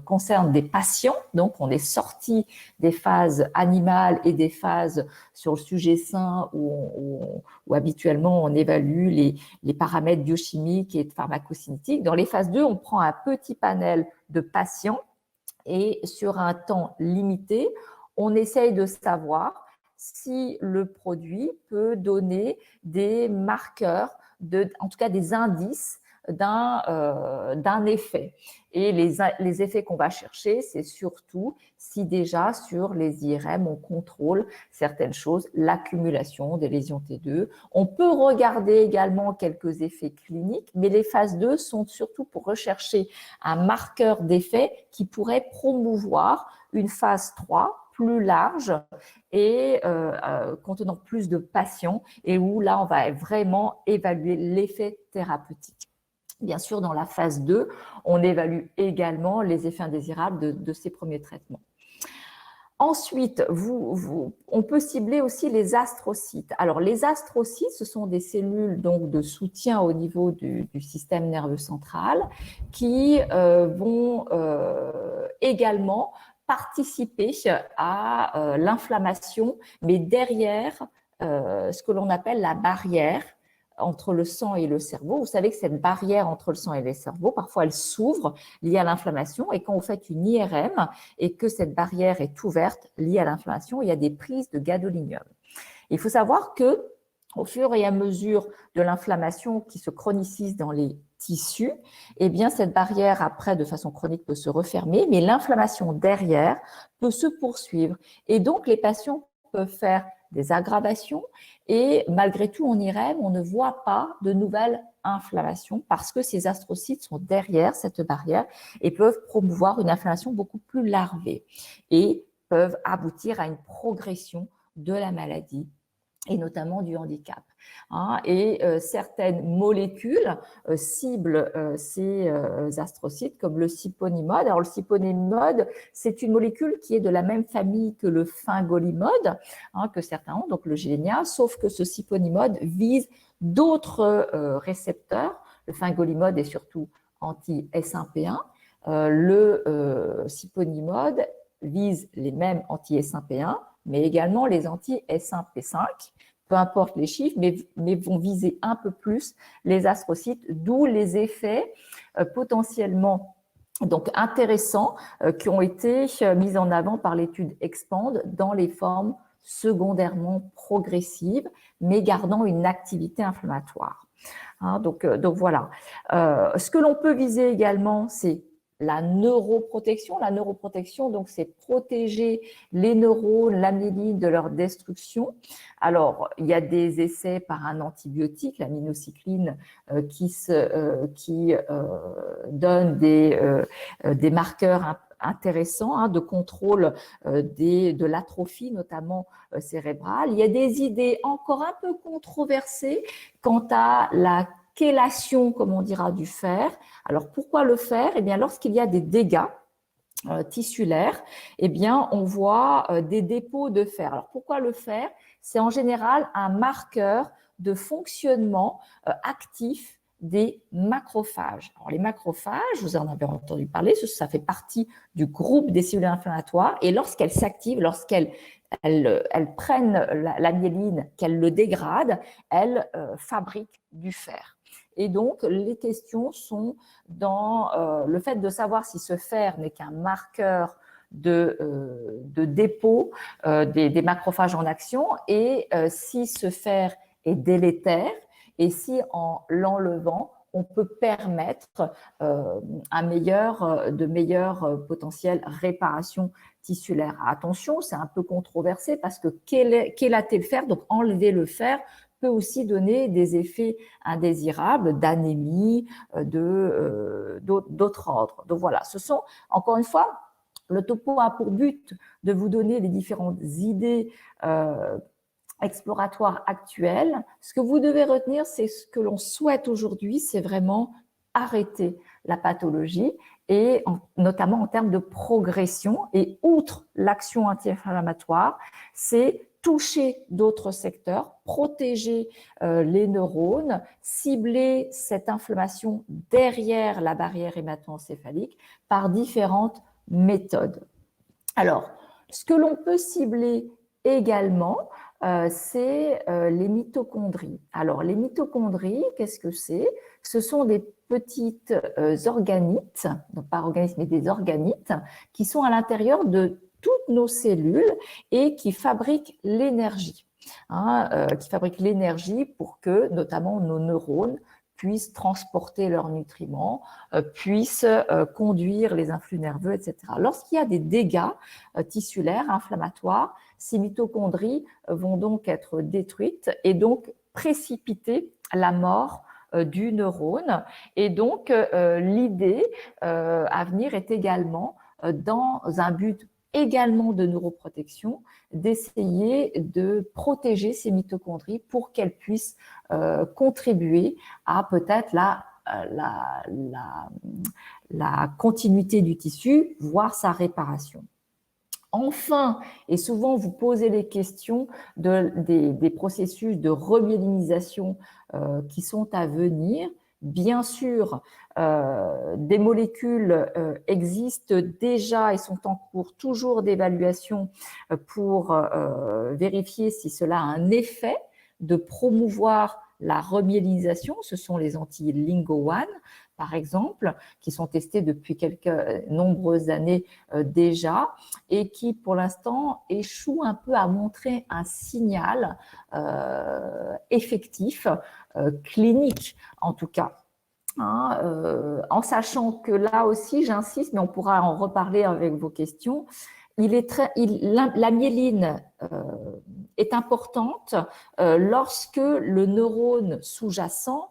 concernent des patients. Donc, on est sorti des phases animales et des phases sur le sujet sain où habituellement on évalue les paramètres biochimiques et pharmacocinétiques. Dans les phases 2, on prend un petit panel de patients et sur un temps limité, on essaye de savoir si le produit peut donner des marqueurs, en tout cas des indices d'un effet. Et les effets qu'on va chercher, c'est surtout si déjà sur les IRM, on contrôle certaines choses, l'accumulation des lésions T2. On peut regarder également quelques effets cliniques, mais les phases 2 sont surtout pour rechercher un marqueur d'effet qui pourrait promouvoir une phase 3 plus large et contenant plus de patients et où là, on va vraiment évaluer l'effet thérapeutique. Bien sûr, dans la phase 2, on évalue également les effets indésirables de ces premiers traitements. Ensuite, on peut cibler aussi les astrocytes. Alors, les astrocytes, ce sont des cellules donc, de soutien au niveau du système nerveux central qui vont également participer à l'inflammation, mais derrière ce que l'on appelle la barrière entre le sang et le cerveau. Vous savez que cette barrière entre le sang et le cerveau, parfois elle s'ouvre liée à l'inflammation et quand vous faites une IRM et que cette barrière est ouverte liée à l'inflammation, il y a des prises de gadolinium. Il faut savoir que au fur et à mesure de l'inflammation qui se chronicise dans les tissus, eh bien cette barrière après de façon chronique peut se refermer, mais l'inflammation derrière peut se poursuivre et donc les patients peuvent faire des aggravations et malgré tout en IRM, on ne voit pas de nouvelles inflammations parce que ces astrocytes sont derrière cette barrière et peuvent promouvoir une inflammation beaucoup plus larvée et peuvent aboutir à une progression de la maladie et notamment du handicap. Et certaines molécules ciblent ces astrocytes comme le siponimod. Alors le siponimod, c'est une molécule qui est de la même famille que le fingolimod, que certains ont, donc le Gilenya, sauf que ce siponimod vise d'autres récepteurs. Le fingolimod est surtout anti-S1P1. Le siponimod vise les mêmes anti-S1P1, mais également les anti-S1P5, peu importe les chiffres, mais vont viser un peu plus les astrocytes, d'où les effets potentiellement donc intéressants qui ont été mis en avant par l'étude EXPAND dans les formes secondairement progressives, mais gardant une activité inflammatoire. Hein, donc voilà. Ce que l'on peut viser également, c'est la neuroprotection. La neuroprotection, donc, c'est protéger les neurones, la myéline de leur destruction. Alors, il y a des essais par un antibiotique, la minocycline, qui donne des marqueurs intéressants hein, de contrôle de l'atrophie, notamment cérébrale. Il y a des idées encore un peu controversées quant à la chélation, comme on dira, du fer. Alors, pourquoi le fer? Eh bien, lorsqu'il y a des dégâts tissulaires, eh bien, on voit des dépôts de fer. Alors, pourquoi le fer? C'est en général un marqueur de fonctionnement actif des macrophages. Alors, les macrophages, vous en avez entendu parler, ça fait partie du groupe des cellules inflammatoires et lorsqu'elles s'activent, lorsqu'elles prennent la myéline, qu'elles le dégradent, elles fabriquent du fer. Et donc, les questions sont dans le fait de savoir si ce fer n'est qu'un marqueur de dépôt des macrophages en action et si ce fer est délétère et si en l'enlevant, on peut permettre de meilleures potentielles réparations tissulaires. Attention, c'est un peu controversé parce que chélater le fer, donc enlever le fer, peut aussi donner des effets indésirables d'anémie, d'autres ordres. Donc voilà, ce sont, encore une fois, le topo a pour but de vous donner les différentes idées exploratoires actuelles. Ce que vous devez retenir, c'est ce que l'on souhaite aujourd'hui, c'est vraiment arrêter la pathologie et notamment en termes de progression. Et outre l'action anti-inflammatoire, c'est toucher d'autres secteurs, protéger les neurones, cibler cette inflammation derrière la barrière hémato-encéphalique par différentes méthodes. Alors, ce que l'on peut cibler également, c'est les mitochondries. Alors, les mitochondries, qu'est-ce que c'est? Ce sont des petites organites, donc pas organismes, mais des organites, qui sont à l'intérieur de toutes nos cellules et qui fabriquent l'énergie. Qui fabriquent l'énergie pour que, notamment, nos neurones puissent transporter leurs nutriments, puissent conduire les influx nerveux, etc. Lorsqu'il y a des dégâts tissulaires, inflammatoires, ces mitochondries vont donc être détruites et donc précipiter la mort du neurone. Et donc, l'idée à venir est également, dans un but également de neuroprotection, d'essayer de protéger ces mitochondries pour qu'elles puissent contribuer à peut-être la continuité du tissu, voire sa réparation. Enfin, et souvent vous posez les questions des processus de remyélinisation qui sont à venir. Bien sûr, des molécules existent déjà et sont en cours toujours d'évaluation pour vérifier si cela a un effet de promouvoir la remyélinisation. Ce sont les anti-LINGO-1, par exemple, qui sont testés depuis nombreuses années déjà et qui, pour l'instant, échouent un peu à montrer un signal effectif, clinique en tout cas. En sachant que là aussi, j'insiste, mais on pourra en reparler avec vos questions, la myéline est importante lorsque le neurone sous-jacent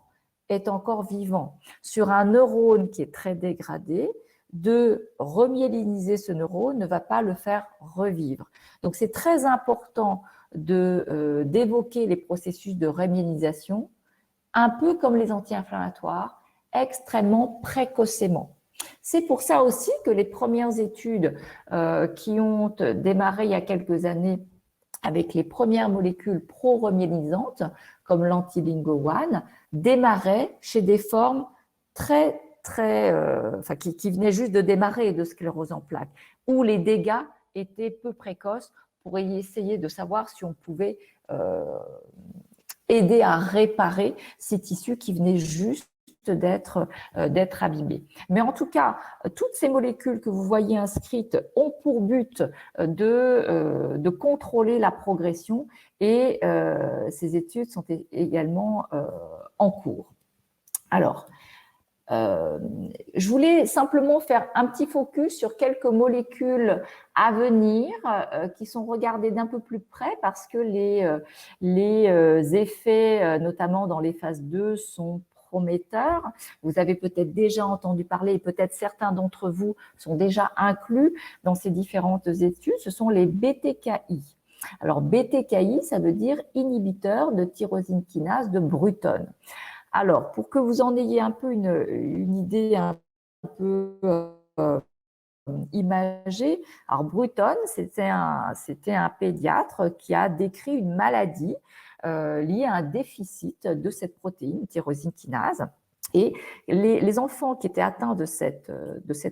est encore vivant. Sur un neurone qui est très dégradé, de remyéliniser ce neurone ne va pas le faire revivre. Donc, c'est très important d'évoquer les processus de remyélinisation, un peu comme les anti-inflammatoires, extrêmement précocement. C'est pour ça aussi que les premières études qui ont démarré il y a quelques années avec les premières molécules pro-remyélinisantes, comme l'anti-LINGO-1, démarraient chez des formes qui venaient juste de démarrer de sclérose en plaques, où les dégâts étaient peu précoces pour essayer de savoir si on pouvait aider à réparer ces tissus qui venaient juste d'être abîmées. Mais en tout cas, toutes ces molécules que vous voyez inscrites ont pour but de contrôler la progression et ces études sont également en cours. Alors, je voulais simplement faire un petit focus sur quelques molécules à venir qui sont regardées d'un peu plus près parce que les effets, notamment dans les phases 2, sont prometteurs. Vous avez peut-être déjà entendu parler et peut-être certains d'entre vous sont déjà inclus dans ces différentes études. Ce sont les BTKI. Alors, BTKI, ça veut dire inhibiteur de tyrosine kinase de Bruton. Alors, pour que vous en ayez un peu une idée un peu imagée, alors Bruton, c'était un pédiatre qui a décrit une maladie liée à un déficit de cette protéine, tyrosine kinase. Et les enfants qui étaient atteints de cette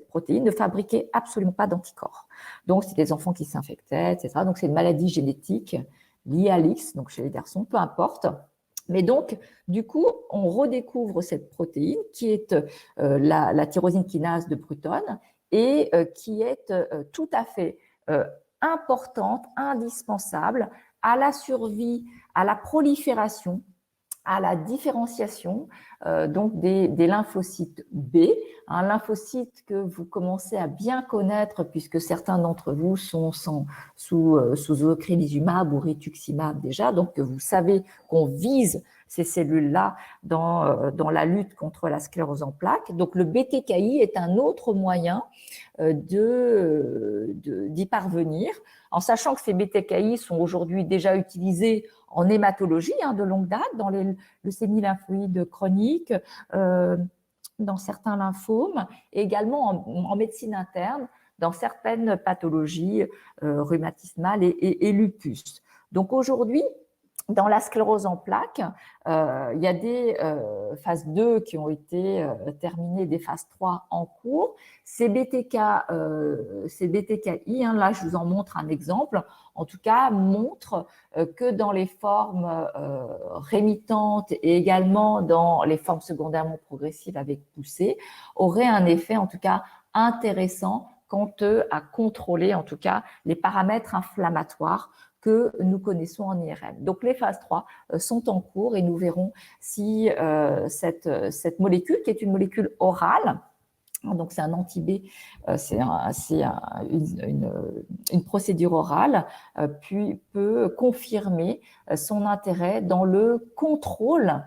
protéine ne fabriquaient absolument pas d'anticorps. Donc, c'est des enfants qui s'infectaient, etc. Donc, c'est une maladie génétique liée à l'X, donc chez les garçons, peu importe. Mais donc, du coup, on redécouvre cette protéine qui est la tyrosine kinase de Bruton et qui est tout à fait importante, indispensable à la survie, à la prolifération, à la différenciation donc des lymphocytes B, un lymphocyte que vous commencez à bien connaître puisque certains d'entre vous sont sous ocrelizumab ou rituximab déjà, donc vous savez qu'on vise ces cellules-là dans la lutte contre la sclérose en plaques. Donc le BTKI est un autre moyen d'y parvenir, en sachant que ces BTKI sont aujourd'hui déjà utilisés en hématologie de longue date, dans les leucémies lymphoïdes chroniques, dans certains lymphomes, et également en médecine interne, dans certaines pathologies rhumatismales et lupus. Donc aujourd'hui, dans la sclérose en plaques, il y a des phases 2 qui ont été terminées, des phases 3 en cours. Ces BTKI, là je vous en montre un exemple, en tout cas montrent que dans les formes rémittantes et également dans les formes secondairement progressives avec poussée, aurait un effet en tout cas intéressant quant à contrôler en tout cas les paramètres inflammatoires que nous connaissons en IRM. Donc, les phases 3 sont en cours et nous verrons si cette molécule, qui est une molécule orale, donc c'est un anti-B, c'est une procédure orale, puis peut confirmer son intérêt dans le contrôle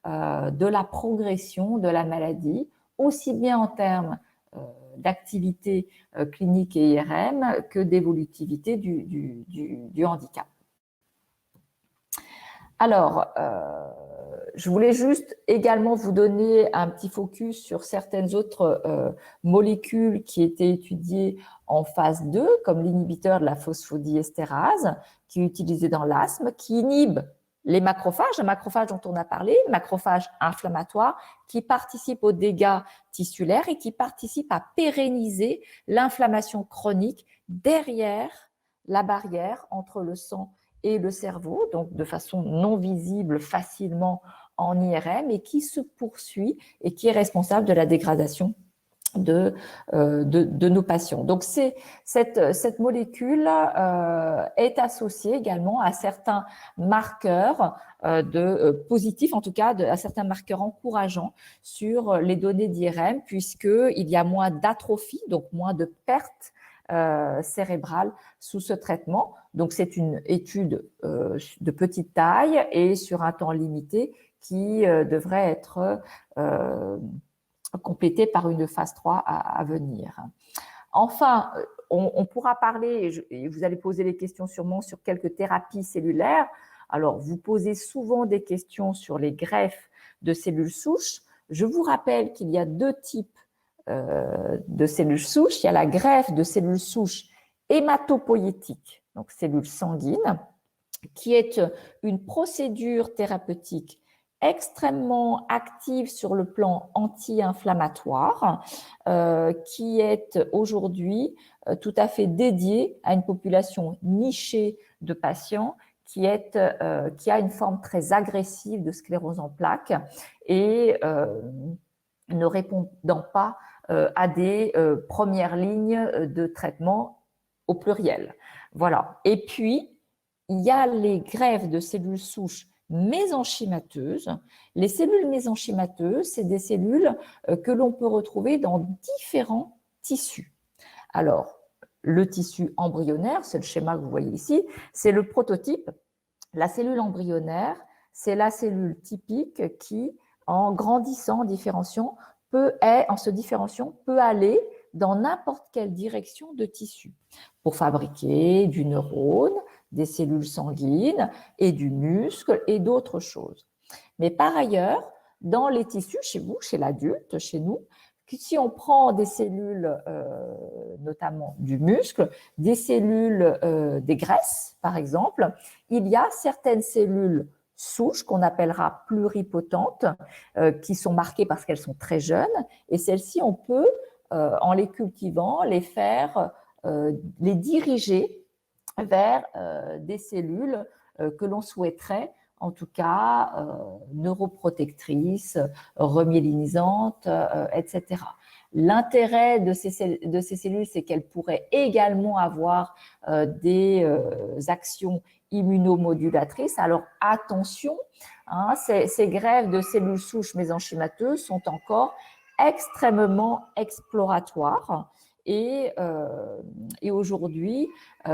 de la progression de la maladie, aussi bien en termes d'activité clinique et IRM que d'évolutivité du handicap. Alors, je voulais juste également vous donner un petit focus sur certaines autres molécules qui étaient étudiées en phase 2, comme l'inhibiteur de la phosphodiesterase, qui est utilisé dans l'asthme, qui inhibe les macrophages, un macrophage dont on a parlé, macrophage inflammatoire, qui participe aux dégâts tissulaires et qui participe à pérenniser l'inflammation chronique derrière la barrière entre le sang et le cerveau, donc de façon non visible facilement en IRM, et qui se poursuit et qui est responsable de la dégradation de nos patients. Donc, cette molécule est associée également à certains marqueurs positifs, en tout cas à certains marqueurs encourageants sur les données d'IRM, puisqu'il y a moins d'atrophie, donc moins de pertes cérébrale sous ce traitement. Donc, c'est une étude de petite taille et sur un temps limité qui devrait être complétée par une phase 3 à venir. Enfin, on pourra parler, et vous allez poser des questions sûrement sur quelques thérapies cellulaires. Alors, vous posez souvent des questions sur les greffes de cellules souches. Je vous rappelle qu'il y a deux types de cellules souches. Il y a la greffe de cellules souches hématopoïétiques, donc cellules sanguines, qui est une procédure thérapeutique extrêmement active sur le plan anti-inflammatoire, qui est aujourd'hui tout à fait dédiée à une population nichée de patients qui a une forme très agressive de sclérose en plaques et ne répondant pas à des premières lignes de traitement au pluriel. Voilà. Et puis, il y a les greffes de cellules souches mésenchymateuses. Les cellules mésenchymateuses, c'est des cellules que l'on peut retrouver dans différents tissus. Alors, le tissu embryonnaire, c'est le schéma que vous voyez ici, c'est le prototype. La cellule embryonnaire, c'est la cellule typique qui, en grandissant, en se différenciant, peut aller dans n'importe quelle direction de tissu pour fabriquer du neurone, des cellules sanguines et du muscle et d'autres choses. Mais par ailleurs, dans les tissus, chez vous, chez l'adulte, chez nous, si on prend des cellules, notamment du muscle, des cellules des graisses, par exemple, il y a certaines cellules souches qu'on appellera pluripotentes, qui sont marquées parce qu'elles sont très jeunes, et celles-ci, on peut, en les cultivant, les faire, les diriger vers des cellules que l'on souhaiterait, en tout cas neuroprotectrices, remyélinisantes, etc. L'intérêt de ces cellules, c'est qu'elles pourraient également avoir des actions immunomodulatrices. Alors attention, hein, ces greffes de cellules souches mésenchymateuses sont encore extrêmement exploratoires. Et aujourd'hui,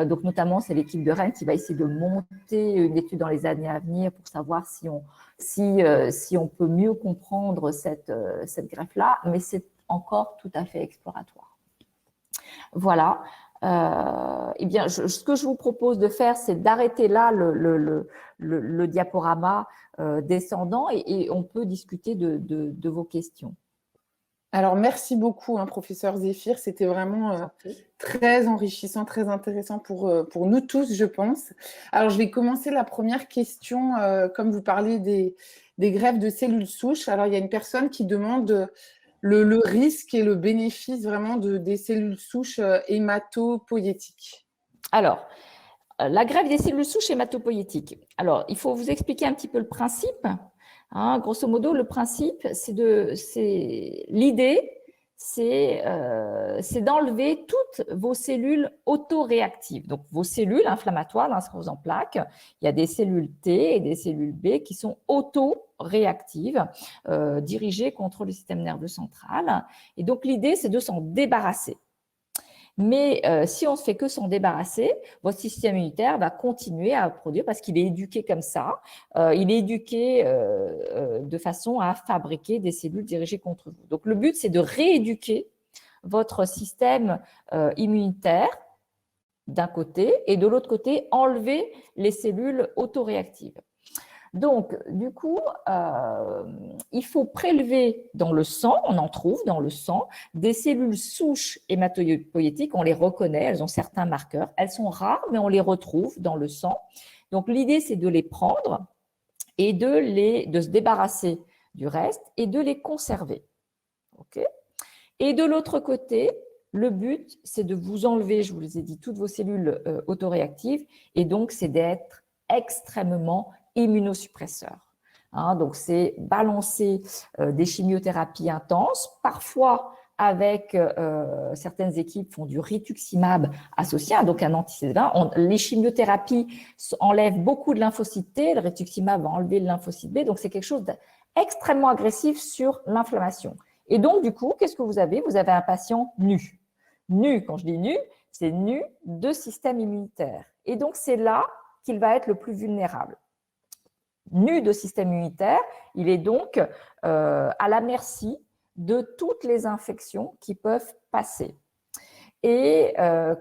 donc notamment, c'est l'équipe de Rennes qui va essayer de monter une étude dans les années à venir pour savoir si on peut mieux comprendre cette greffe-là, mais c'est encore tout à fait exploratoire. Voilà. Eh bien, ce que je vous propose de faire, c'est d'arrêter là le diaporama descendant et on peut discuter de vos questions. Alors, merci beaucoup, hein, professeur Zéphir. C'était vraiment très enrichissant, très intéressant pour nous tous, je pense. Alors, je vais commencer la première question. Comme vous parlez des greffes de cellules souches, alors il y a une personne qui demande le risque et le bénéfice vraiment des cellules souches hématopoïétiques. Alors, la greffe des cellules souches hématopoïétiques. Alors, il faut vous expliquer un petit peu le principe. Hein, grosso modo, le principe, l'idée, c'est d'enlever toutes vos cellules autoréactives. Donc, vos cellules inflammatoires dans la sclérose en plaques, il y a des cellules T et des cellules B qui sont autoréactives, dirigées contre le système nerveux central. Et donc, l'idée, c'est de s'en débarrasser. Mais si on ne fait que s'en débarrasser, votre système immunitaire va continuer à produire parce qu'il est éduqué comme ça. Il est éduqué de façon à fabriquer des cellules dirigées contre vous. Donc, le but, c'est de rééduquer votre système immunitaire d'un côté et de l'autre côté, enlever les cellules autoréactives. Donc, du coup, il faut prélever dans le sang, on en trouve dans le sang, des cellules souches hématopoïétiques, on les reconnaît, elles ont certains marqueurs, elles sont rares, mais on les retrouve dans le sang. Donc, l'idée, c'est de les prendre et de se débarrasser du reste et de les conserver. Okay ? Et de l'autre côté, le but, c'est de vous enlever, je vous les ai dit, toutes vos cellules autoréactives, et donc, c'est d'être extrêmement immunosuppresseurs. Hein, donc, c'est balancer des chimiothérapies intenses, parfois avec certaines équipes font du rituximab associé, donc un anti-CD20. Les chimiothérapies enlèvent beaucoup de lymphocytes T, le rituximab va enlever le lymphocyte B, donc c'est quelque chose d'extrêmement agressif sur l'inflammation. Et donc, du coup, qu'est-ce que vous avez? Vous avez un patient nu. Nu, quand je dis nu, c'est nu de système immunitaire. Et donc, c'est là qu'il va être le plus vulnérable. Nu de système immunitaire, il est donc à la merci de toutes les infections qui peuvent passer. Et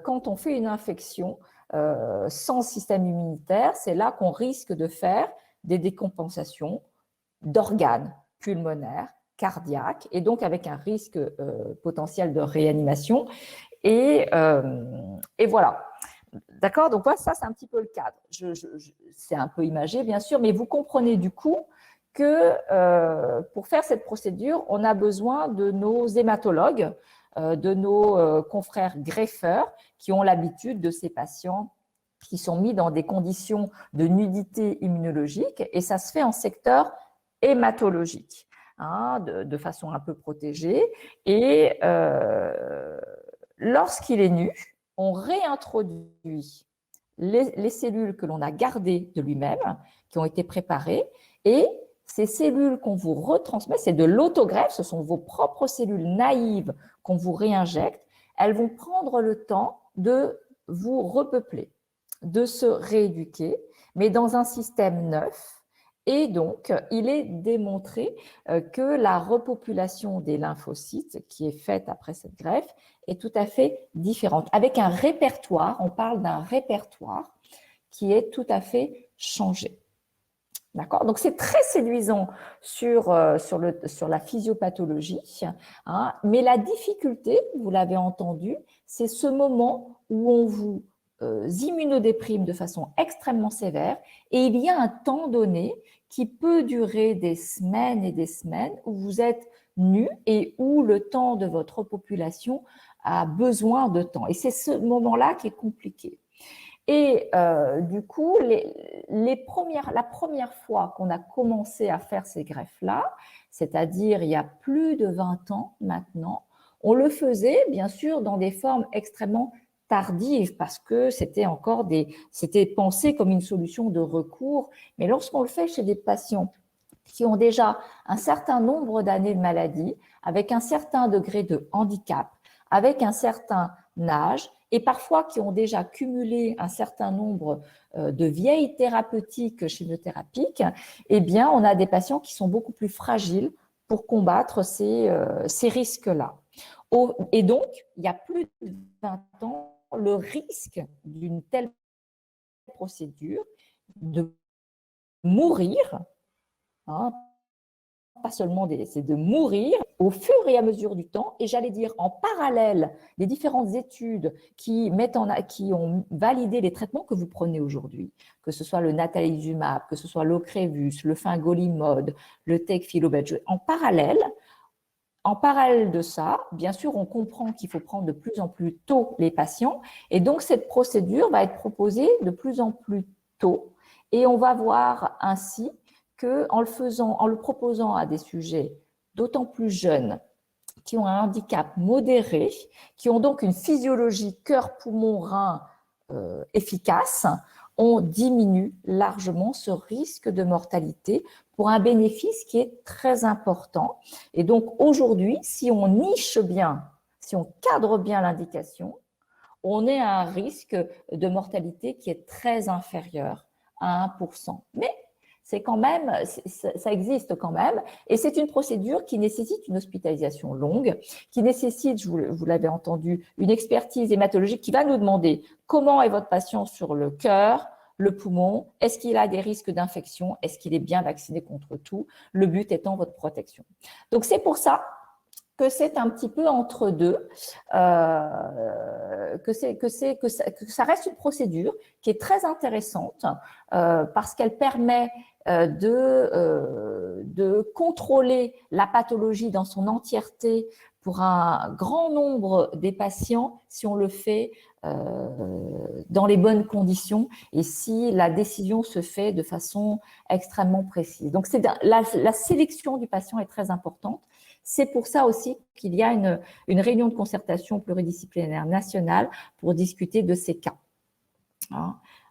quand on fait une infection sans système immunitaire, c'est là qu'on risque de faire des décompensations d'organes pulmonaires, cardiaques, et donc avec un risque potentiel de réanimation. Et voilà. D'accord? Donc, voilà, ça, c'est un petit peu le cadre. C'est un peu imagé, bien sûr, mais vous comprenez du coup que pour faire cette procédure, on a besoin de nos hématologues, de nos confrères greffeurs qui ont l'habitude de ces patients qui sont mis dans des conditions de nudité immunologique, et ça se fait en secteur hématologique. hein, de façon un peu protégée. Et lorsqu'il est nu, on réintroduit les cellules que l'on a gardées de lui-même, qui ont été préparées, et ces cellules qu'on vous retransmet, c'est de l'autogreffe, ce sont vos propres cellules naïves qu'on vous réinjecte, elles vont prendre le temps de vous repeupler, de se rééduquer, mais dans un système neuf. Et donc, il est démontré que la repopulation des lymphocytes qui est faite après cette greffe est tout à fait différente, avec un répertoire, on parle d'un répertoire qui est tout à fait changé. D'accord ? Donc, c'est très séduisant sur la physiopathologie, hein, mais la difficulté, vous l'avez entendu, c'est ce moment où on vous immunodéprime de façon extrêmement sévère et il y a un temps donné qui peut durer des semaines et des semaines où vous êtes nu et où le temps de votre population a besoin de temps. Et c'est ce moment-là qui est compliqué. Et du coup, la première fois qu'on a commencé à faire ces greffes-là, c'est-à-dire il y a plus de 20 ans maintenant, on le faisait bien sûr dans des formes extrêmement tardives parce que c'était pensé comme une solution de recours. Mais lorsqu'on le fait chez des patients qui ont déjà un certain nombre d'années de maladie, avec un certain degré de handicap, avec un certain âge, et parfois qui ont déjà cumulé un certain nombre de vieilles thérapeutiques chimiothérapiques, eh bien, on a des patients qui sont beaucoup plus fragiles pour combattre ces risques-là. Et donc, il y a plus de 20 ans, le risque d'une telle procédure de mourir, hein, pas seulement c'est de mourir au fur et à mesure du temps, et j'allais dire en parallèle des différentes études qui ont validé les traitements que vous prenez aujourd'hui, que ce soit le natalizumab, que ce soit l'Ocrevus, le fingolimod, le Tecfidobactam, en parallèle de ça, bien sûr, on comprend qu'il faut prendre de plus en plus tôt les patients, et donc cette procédure va être proposée de plus en plus tôt, et on va voir ainsi qu'en le proposant à des sujets d'autant plus jeunes, qui ont un handicap modéré, qui ont donc une physiologie cœur-poumon-rein efficace, on diminue largement ce risque de mortalité pour un bénéfice qui est très important. Et donc aujourd'hui, si on niche bien, si on cadre bien l'indication, on est à un risque de mortalité qui est très inférieur à 1%. Mais c'est quand même, ça existe quand même, et c'est une procédure qui nécessite une hospitalisation longue, qui nécessite, vous l'avez entendu, une expertise hématologique qui va nous demander comment est votre patient sur le cœur, le poumon, est-ce qu'il a des risques d'infection, est-ce qu'il est bien vacciné contre tout, le but étant votre protection. Donc c'est pour ça que c'est un petit peu entre deux, que ça reste une procédure qui est très intéressante parce qu'elle permet de contrôler la pathologie dans son entièreté pour un grand nombre des patients si on le fait dans les bonnes conditions et si la décision se fait de façon extrêmement précise. Donc, la sélection du patient est très importante. C'est pour ça aussi qu'il y a une réunion de concertation pluridisciplinaire nationale pour discuter de ces cas.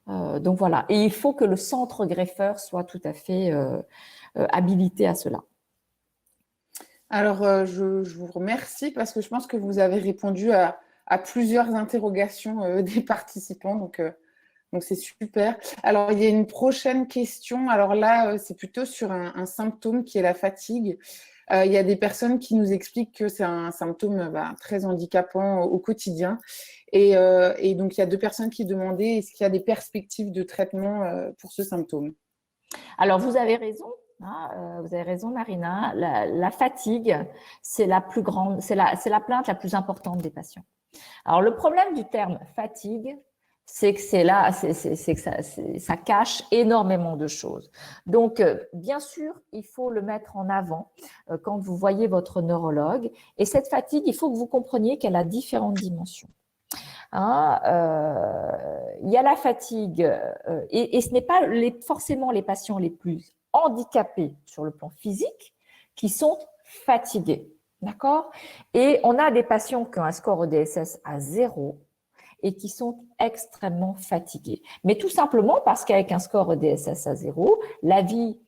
Donc voilà, et il faut que le centre greffeur soit tout à fait habilité à cela. Alors, je vous remercie parce que je pense que vous avez répondu à plusieurs interrogations des participants, donc c'est super. Alors, il y a une prochaine question. Alors là, c'est plutôt sur un symptôme qui est la fatigue. Il y a des personnes qui nous expliquent que c'est un symptôme très handicapant au quotidien. Et donc, il y a 2 personnes qui demandaient est-ce qu'il y a des perspectives de traitement pour ce symptôme? Alors, vous avez raison. Vous avez raison, Marina. La fatigue, c'est la plus grande, c'est la plainte la plus importante des patients. Alors, le problème du terme fatigue, c'est que ça cache énormément de choses. Donc, bien sûr, il faut le mettre en avant quand vous voyez votre neurologue. Et cette fatigue, il faut que vous compreniez qu'elle a différentes dimensions. Il y a la fatigue, et ce n'est pas forcément les patients les plus handicapés sur le plan physique qui sont fatigués. D'accord? Et on a des patients qui ont un score EDSS à 0 et qui sont extrêmement fatigués. Mais tout simplement parce qu'avec un score EDSS à 0, la vie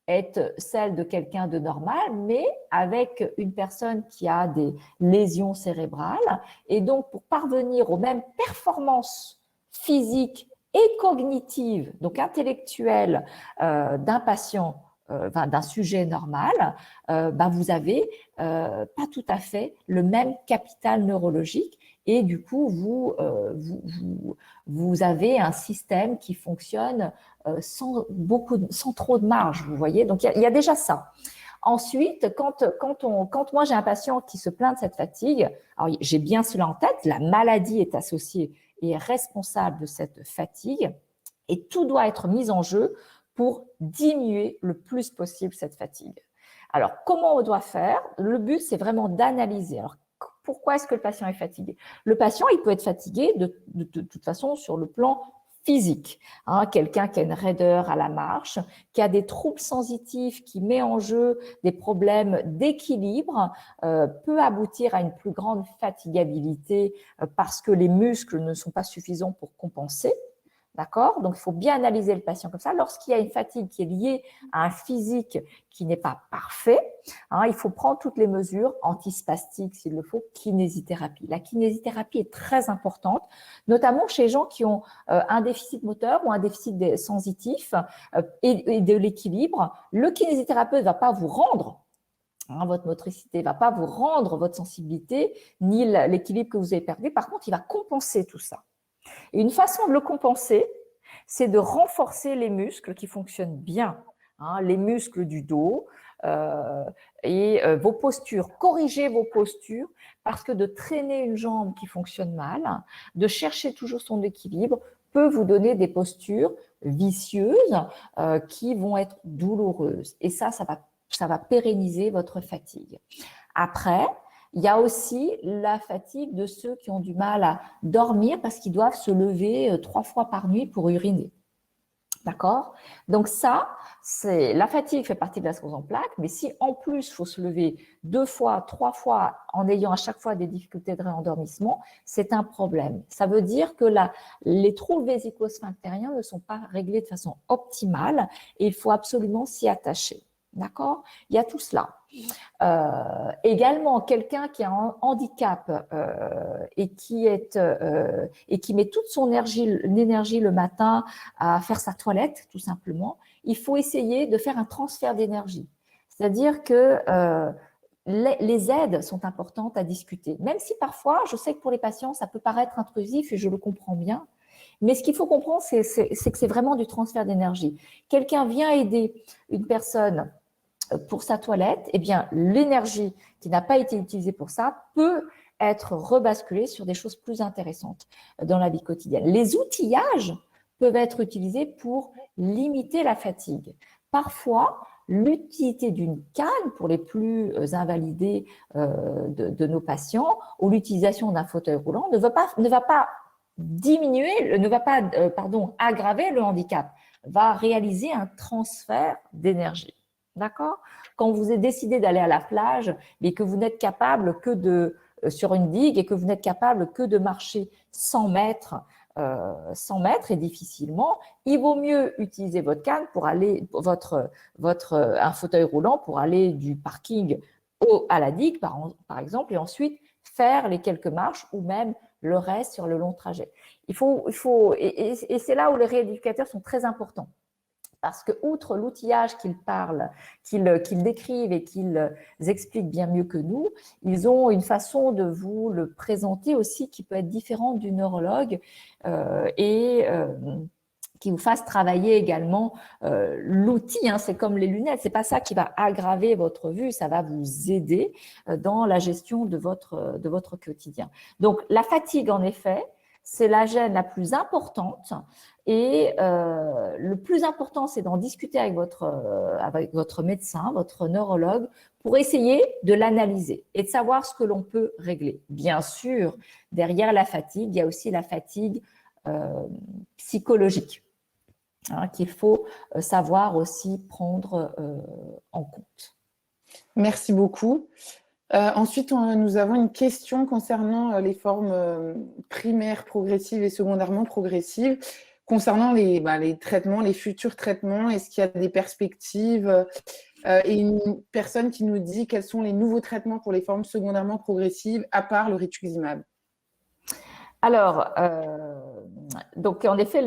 est celle de quelqu'un de normal, mais avec une personne qui a des lésions cérébrales. Et donc, pour parvenir aux mêmes performances physiques et cognitives, donc intellectuelles, d'un patient, d'un sujet normal, vous avez pas tout à fait le même capital neurologique et du coup, vous avez un système qui fonctionne sans trop de marge, vous voyez. Donc, il y a déjà ça. Ensuite, quand moi j'ai un patient qui se plaint de cette fatigue, alors j'ai bien cela en tête, la maladie est associée et est responsable de cette fatigue et tout doit être mis en jeu pour diminuer le plus possible cette fatigue. Alors, comment on doit faire? Le but, c'est vraiment d'analyser. Alors, pourquoi est-ce que le patient est fatigué? Le patient, il peut être fatigué de toute façon sur le plan physique. Quelqu'un qui a une raideur à la marche, qui a des troubles sensitifs, qui met en jeu des problèmes d'équilibre, peut aboutir à une plus grande fatigabilité parce que les muscles ne sont pas suffisants pour compenser. D'accord? Donc, il faut bien analyser le patient comme ça. Lorsqu'il y a une fatigue qui est liée à un physique qui n'est pas parfait, il faut prendre toutes les mesures antispastique s'il le faut, kinésithérapie. La kinésithérapie est très importante, notamment chez les gens qui ont un déficit moteur ou un déficit sensitif et de l'équilibre. Le kinésithérapeute ne va pas vous rendre votre motricité, ne va pas vous rendre votre sensibilité ni l'équilibre que vous avez perdu. Par contre, il va compenser tout ça. Et une façon de le compenser, c'est de renforcer les muscles qui fonctionnent bien, les muscles du dos et vos postures. Corrigez vos postures parce que de traîner une jambe qui fonctionne mal, de chercher toujours son équilibre, peut vous donner des postures vicieuses qui vont être douloureuses. Et ça va pérenniser votre fatigue. Après, il y a aussi la fatigue de ceux qui ont du mal à dormir parce qu'ils doivent se lever 3 fois par nuit pour uriner. D'accord? Donc ça, la fatigue fait partie de la sclérose en plaques, mais si en plus il faut se lever 2 fois, 3 fois en ayant à chaque fois des difficultés de réendormissement, c'est un problème. Ça veut dire que les troubles vésico-sphinctériens ne sont pas réglés de façon optimale et il faut absolument s'y attacher. D'accord? Il y a tout cela. Également, quelqu'un qui a un handicap et qui met toute son énergie le matin à faire sa toilette, tout simplement, il faut essayer de faire un transfert d'énergie. C'est-à-dire que les aides sont importantes à discuter. Même si parfois, je sais que pour les patients, ça peut paraître intrusif et je le comprends bien. Mais ce qu'il faut comprendre, c'est que c'est vraiment du transfert d'énergie. Quelqu'un vient aider une personne pour sa toilette, eh bien, l'énergie qui n'a pas été utilisée pour ça peut être rebasculée sur des choses plus intéressantes dans la vie quotidienne. Les outillages peuvent être utilisés pour limiter la fatigue. Parfois, l'utilité d'une canne pour les plus invalidés de nos patients ou l'utilisation d'un fauteuil roulant ne va pas diminuer, ne va pas aggraver le handicap, va réaliser un transfert d'énergie. D'accord? Quand vous avez décidé d'aller à la plage, mais que vous n'êtes capable que sur une digue et que vous n'êtes capable que de marcher 100 mètres et difficilement, il vaut mieux utiliser votre canne pour aller, un fauteuil roulant pour aller du parking à la digue, par exemple, et ensuite faire les quelques marches ou même le reste sur le long trajet. Et c'est là où les rééducateurs sont très importants. Parce que, outre l'outillage qu'ils parlent, qu'ils décrivent et qu'ils expliquent bien mieux que nous, ils ont une façon de vous le présenter aussi qui peut être différente du neurologue qui vous fasse travailler également l'outil. C'est comme les lunettes, c'est pas ça qui va aggraver votre vue, ça va vous aider dans la gestion de votre quotidien. Donc, la fatigue, en effet, c'est la gêne la plus importante. Et le plus important, c'est d'en discuter avec votre médecin, votre neurologue, pour essayer de l'analyser et de savoir ce que l'on peut régler. Bien sûr, derrière la fatigue, il y a aussi la fatigue psychologique qu'il faut savoir aussi prendre en compte. Merci beaucoup. Ensuite, nous avons une question concernant les formes primaires progressives et secondairement progressives. Concernant les traitements, les futurs traitements, est-ce qu'il y a des perspectives et une personne qui nous dit quels sont les nouveaux traitements pour les formes secondairement progressives à part le rituximab? Alors, donc en effet,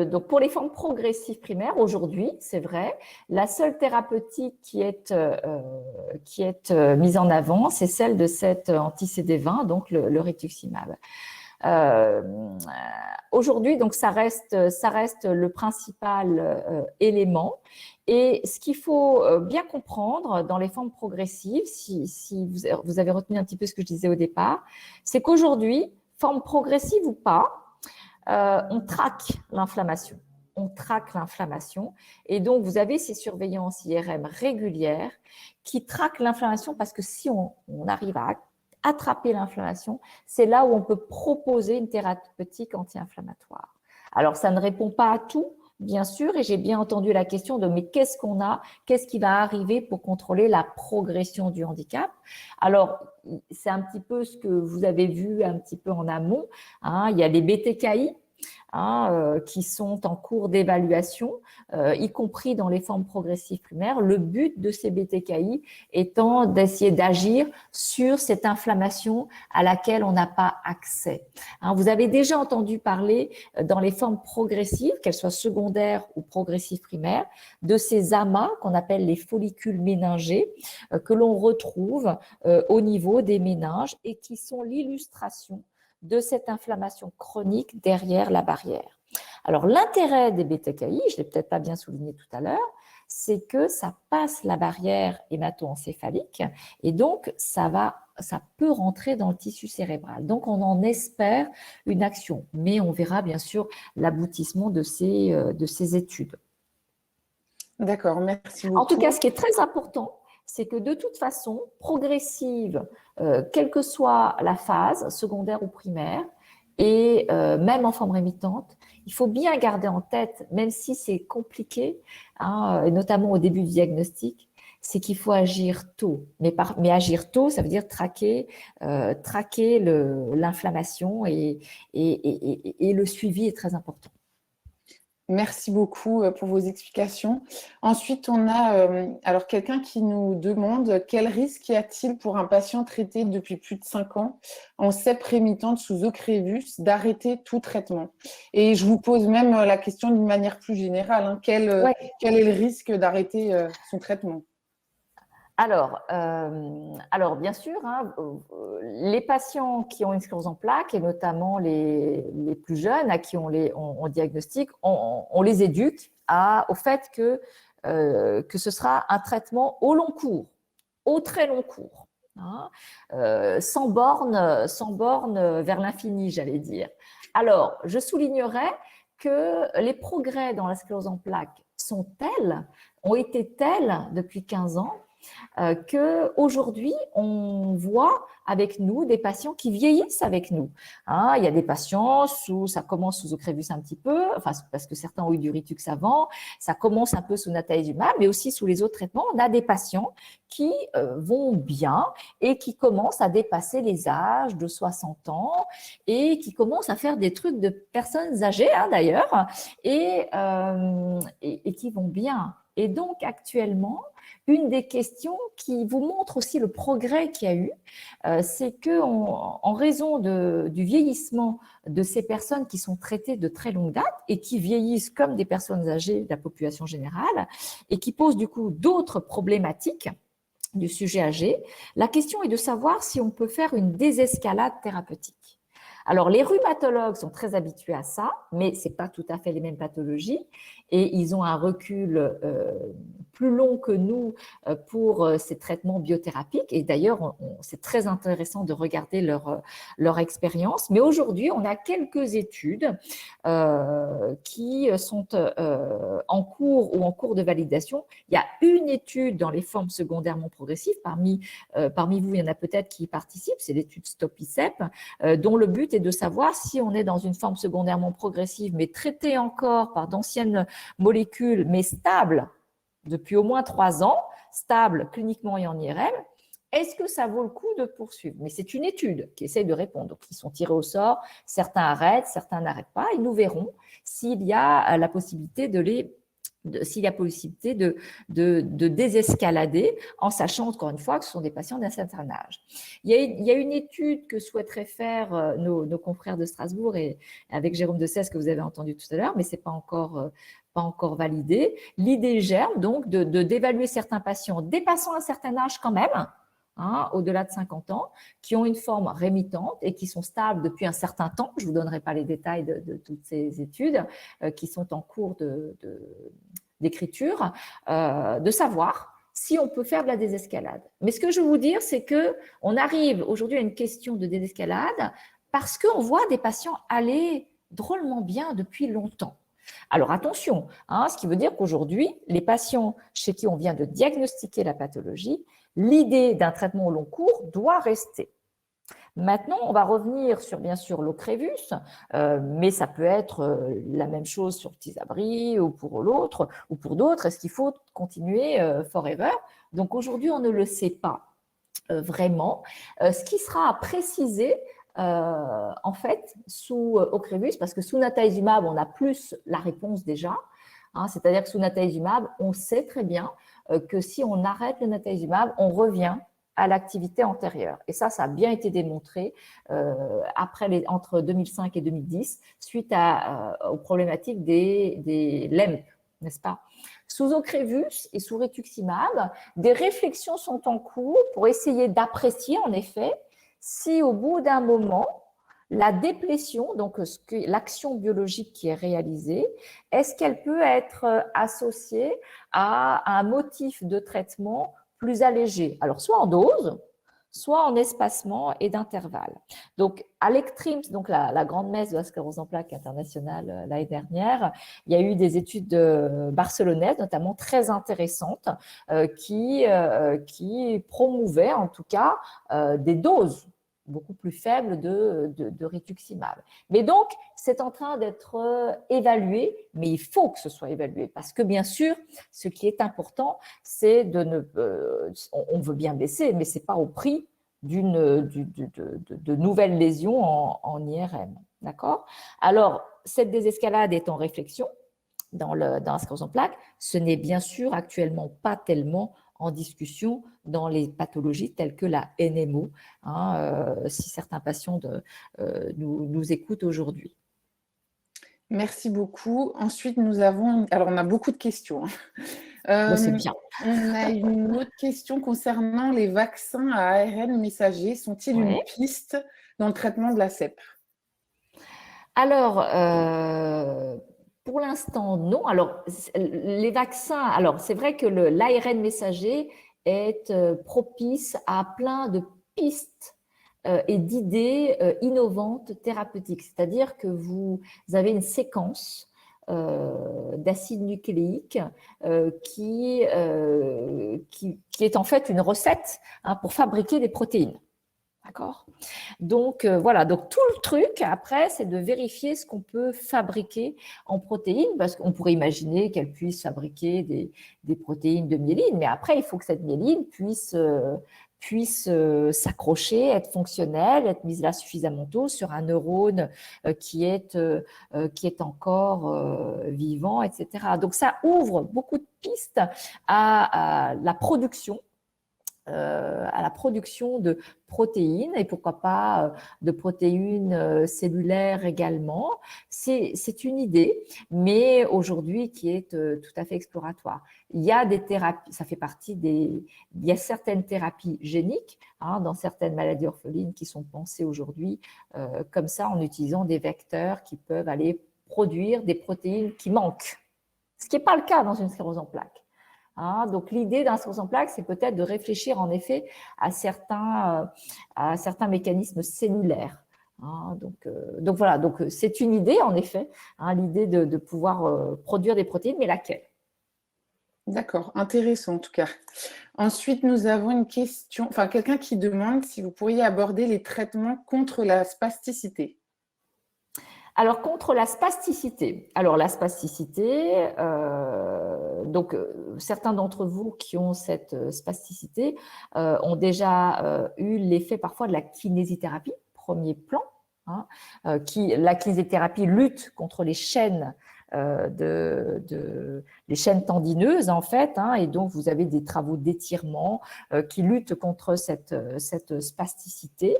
donc pour les formes progressives primaires, aujourd'hui, c'est vrai, la seule thérapeutique qui est mise en avant, c'est celle de cet anti-CD20, donc le rituximab. Aujourd'hui, donc ça reste le principal élément. Et ce qu'il faut bien comprendre dans les formes progressives, si vous avez retenu un petit peu ce que je disais au départ, c'est qu'aujourd'hui, forme progressive ou pas, on traque l'inflammation. On traque l'inflammation. Et donc, vous avez ces surveillances IRM régulières qui traquent l'inflammation parce que si on arrive à attraper l'inflammation, c'est là où on peut proposer une thérapeutique anti-inflammatoire. Alors, ça ne répond pas à tout, bien sûr, et j'ai bien entendu la question de mais qu'est-ce qu'on a, qu'est-ce qui va arriver pour contrôler la progression du handicap? Alors, c'est un petit peu ce que vous avez vu un petit peu en amont, hein, il y a les BTKI, qui sont en cours d'évaluation, y compris dans les formes progressives primaires. Le but de ces BTKI étant d'essayer d'agir sur cette inflammation à laquelle on n'a pas accès. Vous avez déjà entendu parler dans les formes progressives, qu'elles soient secondaires ou progressives primaires, de ces amas qu'on appelle les follicules méningés, que l'on retrouve au niveau des méninges et qui sont l'illustration de cette inflammation chronique derrière la barrière. Alors, l'intérêt des BTKI, je ne l'ai peut-être pas bien souligné tout à l'heure, c'est que ça passe la barrière hémato-encéphalique et donc ça peut rentrer dans le tissu cérébral. Donc, on en espère une action, mais on verra bien sûr l'aboutissement de ces études. D'accord, merci beaucoup. En tout cas, ce qui est très important, c'est que de toute façon, progressive, quelle que soit la phase, secondaire ou primaire, et même en forme rémitante, il faut bien garder en tête, même si c'est compliqué, et notamment au début du diagnostic, c'est qu'il faut agir tôt. Mais agir tôt, ça veut dire traquer l'inflammation et le suivi est très important. Merci beaucoup pour vos explications. Ensuite, on a alors quelqu'un qui nous demande quel risque y a-t-il pour un patient traité depuis plus de 5 ans en CEP rémitante sous Ocrevus d'arrêter tout traitement? Et je vous pose même la question d'une manière plus générale. Quel est le risque d'arrêter son traitement? Alors, bien sûr, les patients qui ont une sclérose en plaques, et notamment les plus jeunes à qui on diagnostique, on les éduque au fait que ce sera un traitement au long cours, au très long cours, sans borne vers l'infini, j'allais dire. Alors, je soulignerai que les progrès dans la sclérose en plaques ont été tels depuis 15 ans, qu'aujourd'hui, on voit avec nous des patients qui vieillissent avec nous. Il y a des patients ça commence sous Ocrevus un petit peu, parce que certains ont eu du Ritux avant, ça commence un peu sous natalizumab, mais aussi sous les autres traitements, on a des patients qui vont bien et qui commencent à dépasser les âges de 60 ans et qui commencent à faire des trucs de personnes âgées, d'ailleurs, et qui vont bien. Et donc, actuellement, une des questions qui vous montre aussi le progrès qu'il y a eu, c'est qu'en raison du vieillissement de ces personnes qui sont traitées de très longue date et qui vieillissent comme des personnes âgées de la population générale et qui posent du coup d'autres problématiques du sujet âgé, la question est de savoir si on peut faire une désescalade thérapeutique. Alors, les rhumatologues sont très habitués à ça, mais ce n'est pas tout à fait les mêmes pathologies et ils ont un recul plus long que nous pour ces traitements biothérapiques. Et d'ailleurs, c'est très intéressant de regarder leur expérience. Mais aujourd'hui, on a quelques études qui sont en cours ou en cours de validation. Il y a une étude dans les formes secondairement progressives. Parmi vous, il y en a peut-être qui y participent. C'est l'étude STOP-ICEP, dont le but est de savoir si on est dans une forme secondairement progressive, mais traitée encore par d'anciennes molécules, mais stables depuis au moins 3 ans, stable cliniquement et en IRM, est-ce que ça vaut le coup de poursuivre? Mais c'est une étude qui essaye de répondre. Donc, ils sont tirés au sort, certains arrêtent, certains n'arrêtent pas, et nous verrons s'il y a la possibilité de désescalader, en sachant encore une fois que ce sont des patients d'un certain âge. Il y a une étude que souhaiteraient faire nos confrères de Strasbourg et avec Jérôme Dessès que vous avez entendu tout à l'heure, mais ce n'est pas encore validé. L'idée germe donc d'évaluer certains patients dépassant un certain âge quand même, au-delà de 50 ans, qui ont une forme rémitante et qui sont stables depuis un certain temps. Je ne vous donnerai pas les détails de toutes ces études qui sont en cours d'écriture, de savoir si on peut faire de la désescalade. Mais ce que je veux vous dire, c'est qu'on arrive aujourd'hui à une question de désescalade parce qu'on voit des patients aller drôlement bien depuis longtemps. Alors attention, ce qui veut dire qu'aujourd'hui, les patients chez qui on vient de diagnostiquer la pathologie, l'idée d'un traitement au long cours doit rester. Maintenant, on va revenir sur, bien sûr, l'Ocrevus, mais ça peut être la même chose sur Tysabri ou pour l'autre ou pour d'autres. Est-ce qu'il faut continuer forever? Donc aujourd'hui, on ne le sait pas vraiment. Ce qui sera précisé, en fait, sous Ocrevus, parce que sous natalizumab, on a plus la réponse déjà. C'est-à-dire que sous natalizumab, on sait très bien que si on arrête le natalizumab, on revient à l'activité antérieure. Et ça a bien été démontré entre 2005 et 2010, suite aux problématiques des LEMP, n'est-ce pas? Sous Ocrevus et sous rituximab, des réflexions sont en cours pour essayer d'apprécier, en effet, si au bout d'un moment, la déplétion, donc l'action biologique qui est réalisée, est-ce qu'elle peut être associée à un motif de traitement plus allégé? Alors, soit en dose, soit en espacement et d'intervalle. Donc, à l'ECTRIMS, donc la grande messe de la sclérose en plaques internationale l'année dernière, il y a eu des études barcelonaises, notamment très intéressantes, qui promouvaient en tout cas des doses beaucoup plus faible de rituximab. Mais donc, c'est en train d'être évalué, mais il faut que ce soit évalué parce que, bien sûr, ce qui est important, c'est on veut bien baisser, mais ce n'est pas au prix de nouvelles lésions en IRM. D'accord? Alors, cette désescalade est en réflexion dans la sclérose en plaques. Ce n'est bien sûr actuellement pas tellement en discussion dans les pathologies telles que la NMO, si certains patients nous écoutent aujourd'hui. Merci beaucoup. Ensuite, nous avons… Alors, on a beaucoup de questions. C'est bien. On a une autre question concernant les vaccins à ARN messager. Sont-ils une piste dans le traitement de la CEP? Alors, pour l'instant, non. Alors, les vaccins, alors c'est vrai que l'ARN messager est propice à plein de pistes et d'idées innovantes thérapeutiques. C'est-à-dire que vous avez une séquence d'acide nucléique qui est en fait une recette pour fabriquer des protéines. D'accord? Donc, voilà. Donc, tout le truc, après, c'est de vérifier ce qu'on peut fabriquer en protéines, parce qu'on pourrait imaginer qu'elle puisse fabriquer des protéines de myéline, mais après, il faut que cette myéline puisse s'accrocher, être fonctionnelle, être mise là suffisamment tôt sur un neurone qui est encore vivant, etc. Donc, ça ouvre beaucoup de pistes à la production de protéines et pourquoi pas de protéines cellulaires également. C'est une idée, mais aujourd'hui qui est tout à fait exploratoire. Il y a des thérapies, ça fait partie il y a certaines thérapies géniques dans certaines maladies orphelines qui sont pensées aujourd'hui comme ça en utilisant des vecteurs qui peuvent aller produire des protéines qui manquent. Ce qui n'est pas le cas dans une sclérose en plaques. Donc, l'idée d'un sclérose en plaques, c'est peut-être de réfléchir en effet à certains mécanismes cellulaires. Donc voilà, donc c'est une idée en effet, l'idée de pouvoir produire des protéines, mais laquelle? D'accord, intéressant en tout cas. Ensuite, nous avons une question, enfin quelqu'un qui demande si vous pourriez aborder les traitements contre la spasticité. Alors, contre la spasticité. Alors, la spasticité, certains d'entre vous qui ont cette spasticité ont déjà eu l'effet parfois de la kinésithérapie, premier plan. Hein, la kinésithérapie lutte contre les chaînes les chaînes tendineuses en fait, hein, et donc vous avez des travaux d'étirement qui luttent contre cette spasticité.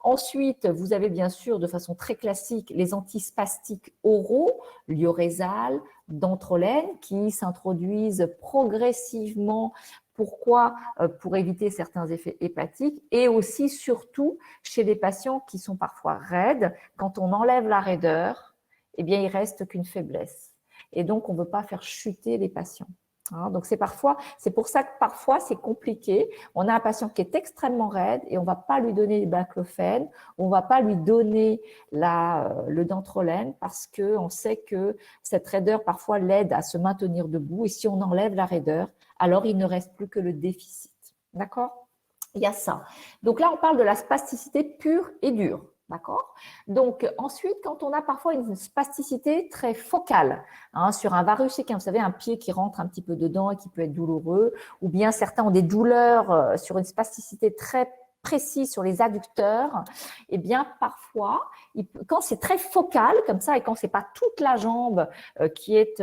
Ensuite, vous avez bien sûr de façon très classique les antispastiques oraux, Lioresal, Dantrolène, qui s'introduisent progressivement. Pourquoi? Pour éviter certains effets hépatiques et aussi surtout chez des patients qui sont parfois raides. Quand on enlève la raideur, eh bien, il reste qu'une faiblesse. Et donc, on ne veut pas faire chuter les patients. Hein, donc, c'est pour ça que parfois, c'est compliqué. On a un patient qui est extrêmement raide et on ne va pas lui donner le baclofène, on ne va pas lui donner le dantrolène parce qu'on sait que cette raideur, parfois, l'aide à se maintenir debout. Et si on enlève la raideur, alors il ne reste plus que le déficit. D'accord? Il y a ça. Donc là, on parle de la spasticité pure et dure. D'accord? Donc, ensuite, quand on a parfois une spasticité très focale, hein, sur un varus séquin, vous savez, un pied qui rentre un petit peu dedans et qui peut être douloureux, ou bien certains ont des douleurs sur une spasticité très précise sur les adducteurs, eh bien, parfois, quand c'est très focal comme ça et quand c'est pas toute la jambe qui est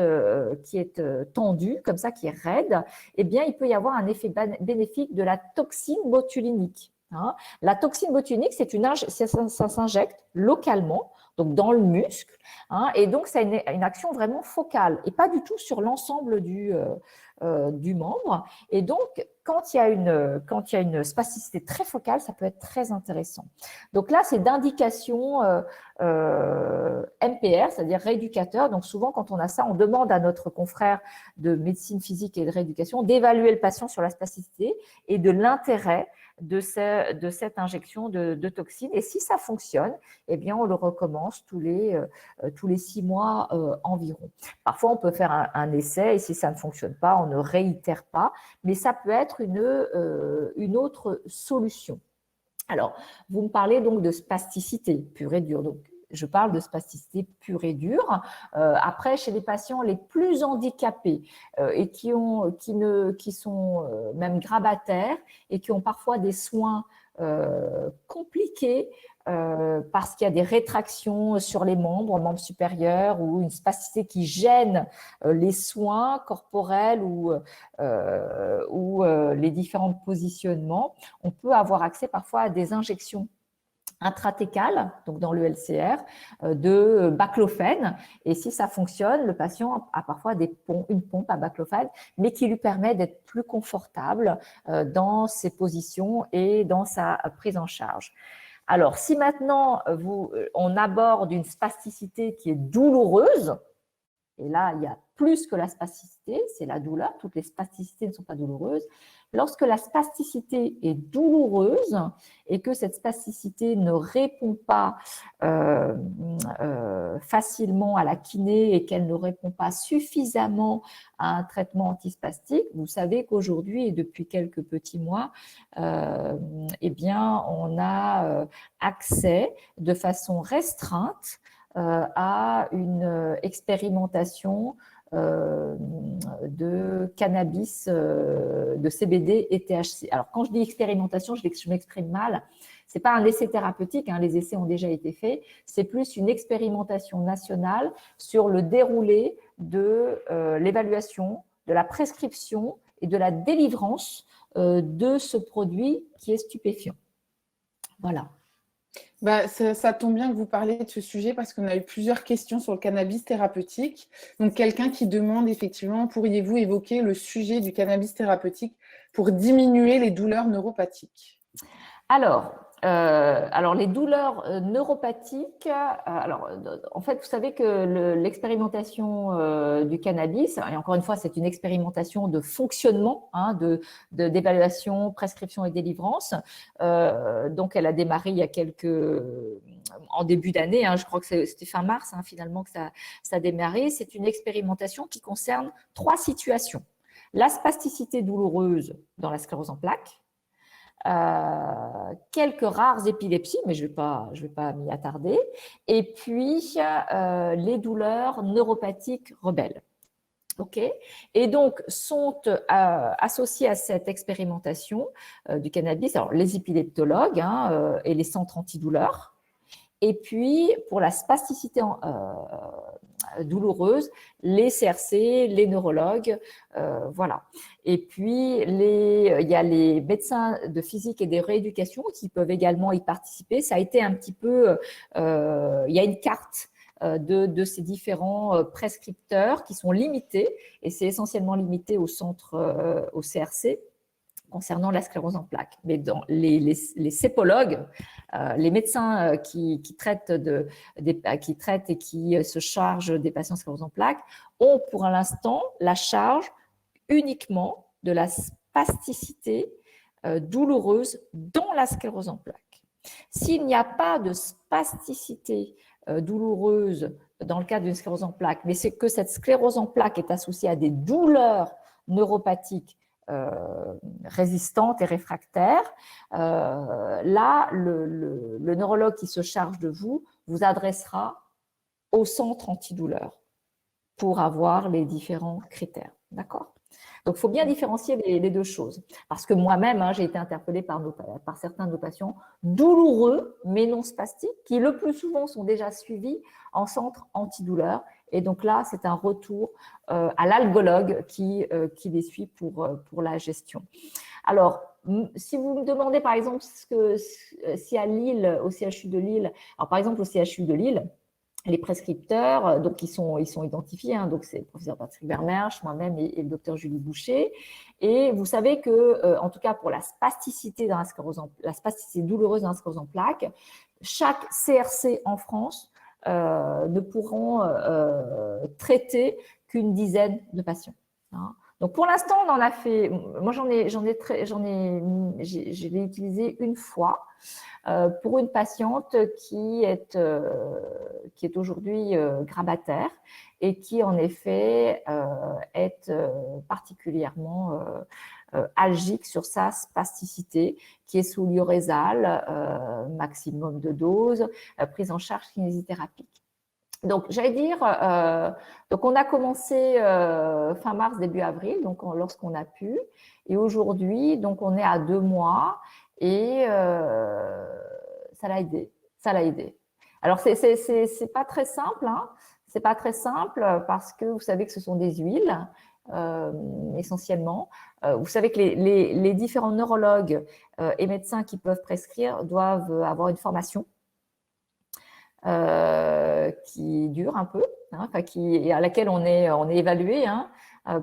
tendue, comme ça, qui est raide, eh bien, il peut y avoir un effet bénéfique de la toxine botulinique. Hein. La toxine botulinique, ça s'injecte localement, donc dans le muscle, hein, et donc ça a une action vraiment focale et pas du tout sur l'ensemble du membre. Et donc, quand il y a une spasticité très focale, ça peut être très intéressant. Donc là, c'est d'indication MPR, c'est-à-dire rééducateur. Donc souvent, quand on a ça, on demande à notre confrère de médecine physique et de rééducation d'évaluer le patient sur la spasticité et de l'intérêt de cette injection de toxines. Et si ça fonctionne, eh bien, on le recommence tous les 6 mois environ. Parfois, on peut faire un essai et si ça ne fonctionne pas, on ne réitère pas, mais ça peut être une autre solution. Alors, vous me parlez donc de spasticité pure et dure. Donc, je parle de spasticité pure et dure. Après, chez les patients les plus handicapés et qui sont même grabataires et qui ont parfois des soins compliqués parce qu'il y a des rétractions sur les membres supérieurs ou une spasticité qui gêne les soins corporels ou les différents positionnements, on peut avoir accès parfois à des injections intratécale, donc dans le LCR, de baclofène. Et si ça fonctionne, le patient a parfois une pompe à baclofène, mais qui lui permet d'être plus confortable dans ses positions et dans sa prise en charge. Alors, si maintenant on aborde une spasticité qui est douloureuse, et là, il y a plus que la spasticité, c'est la douleur. Toutes les spasticités ne sont pas douloureuses. Lorsque la spasticité est douloureuse et que cette spasticité ne répond pas facilement à la kiné et qu'elle ne répond pas suffisamment à un traitement antispastique, vous savez qu'aujourd'hui et depuis quelques petits mois, eh bien, on a accès de façon restreinte à une expérimentation de cannabis, de CBD et THC. Alors, quand je dis expérimentation, je m'exprime mal. Ce n'est pas un essai thérapeutique, hein, les essais ont déjà été faits. C'est plus une expérimentation nationale sur le déroulé de l'évaluation, de la prescription et de la délivrance de ce produit qui est stupéfiant. Voilà. Bah, ça tombe bien que vous parliez de ce sujet parce qu'on a eu plusieurs questions sur le cannabis thérapeutique. Donc, quelqu'un qui demande effectivement, pourriez-vous évoquer le sujet du cannabis thérapeutique pour diminuer les douleurs neuropathiques? Alors, les douleurs neuropathiques, en fait, vous savez que l'expérimentation du cannabis, et encore une fois, c'est une expérimentation de fonctionnement, hein, d'évaluation, prescription et délivrance. Donc, elle a démarré il y a en début d'année, hein, je crois que c'était fin mars, hein, finalement, que ça a démarré. C'est une expérimentation qui concerne 3 situations. La spasticité douloureuse dans la sclérose en plaques, quelques rares épilepsies, mais je vais pas m'y attarder, et puis les douleurs neuropathiques rebelles. Okay. Et donc, sont associés à cette expérimentation du cannabis, alors les épileptologues et les centres antidouleurs. Et puis, pour la spasticité douloureuse, les CRC, les neurologues, voilà. Et puis, il y a les médecins de physique et de rééducation qui peuvent également y participer. Ça a été un petit peu, il y a une carte de ces différents prescripteurs qui sont limités, et c'est essentiellement limité au centre, au CRC, concernant la sclérose en plaques. Mais dans les sépologues, les médecins qui traitent et qui se chargent des patients sclérose en plaques ont pour l'instant la charge uniquement de la spasticité douloureuse dans la sclérose en plaques. S'il n'y a pas de spasticité douloureuse dans le cadre d'une sclérose en plaques, mais c'est que cette sclérose en plaques est associée à des douleurs neuropathiques résistantes et réfractaires, là, le neurologue qui se charge de vous adressera au centre antidouleur pour avoir les différents critères. D'accord ? Donc, il faut bien différencier les deux choses. Parce que moi-même, j'ai été interpellée par certains de nos patients douloureux, mais non spastiques, qui le plus souvent sont déjà suivis en centre antidouleur. Et donc là, c'est un retour à l'algologue qui les suit pour la gestion. Alors, si vous me demandez par exemple si à Lille, au CHU de Lille, alors par exemple au CHU de Lille, les prescripteurs, donc ils sont identifiés, donc c'est le professeur Patrick Vermersch, moi-même et le docteur Julie Boucher. Et vous savez que, en tout cas pour la spasticité la spasticité douloureuse dans la sclérose en plaques, chaque CRC en France ne pourront traiter qu'une dizaine de patients. Donc pour l'instant, on en a fait. Moi, je l'ai utilisé une fois pour une patiente qui est aujourd'hui grabataire et qui en effet est particulièrement algique sur sa spasticité, qui est sous l'urézal, maximum de dose, prise en charge kinésithérapique. Donc, j'allais dire, donc on a commencé fin mars, début avril, donc lorsqu'on a pu, et aujourd'hui, donc on est à 2 mois, et ça l'a aidé, Alors, c'est pas très simple, c'est pas très simple parce que vous savez que ce sont des huiles, essentiellement. Vous savez que les différents neurologues et médecins qui peuvent prescrire doivent avoir une formation qui dure un peu, à laquelle on est évalué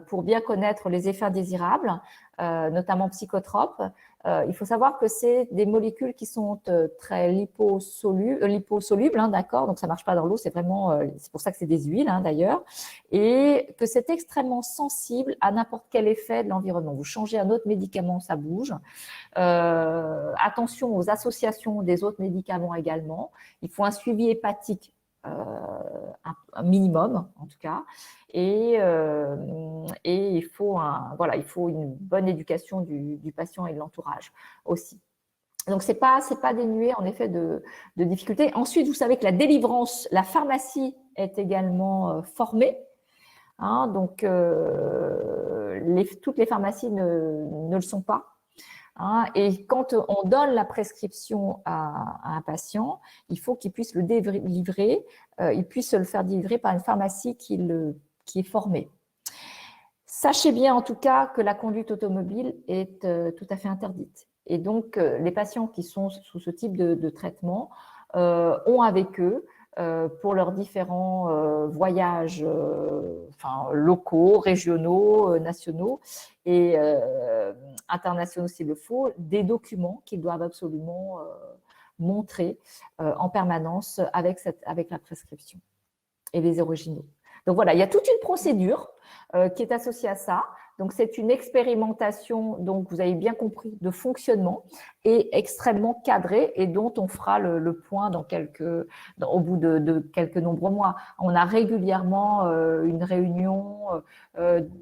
pour bien connaître les effets indésirables, notamment psychotropes. Il faut savoir que c'est des molécules qui sont très liposolubles, d'accord, donc ça ne marche pas dans l'eau, c'est pour ça que c'est des huiles d'ailleurs, et que c'est extrêmement sensible à n'importe quel effet de l'environnement. Vous changez un autre médicament, ça bouge. Attention aux associations des autres médicaments également. Il faut un suivi hépatique, un minimum en tout cas, et il faut une bonne éducation du patient et de l'entourage aussi. Donc, c'est pas dénué en effet de difficultés. Ensuite, vous savez que la délivrance, la pharmacie est également formée. Donc, toutes les pharmacies ne le sont pas. Et quand on donne la prescription à un patient, il faut qu'il puisse le délivrer, il puisse le faire délivrer par une pharmacie qui est formée. Sachez bien en tout cas que la conduite automobile est tout à fait interdite. Et donc, les patients qui sont sous ce type de traitement ont avec eux, pour leurs différents voyages locaux, régionaux, nationaux et internationaux s'il le faut, des documents qu'ils doivent absolument montrer en permanence avec la prescription et les originaux. Donc voilà, il y a toute une procédure qui est associée à ça. Donc, c'est une expérimentation, donc vous avez bien compris, de fonctionnement et extrêmement cadrée et dont on fera le point au bout de quelques nombreux mois. On a régulièrement une réunion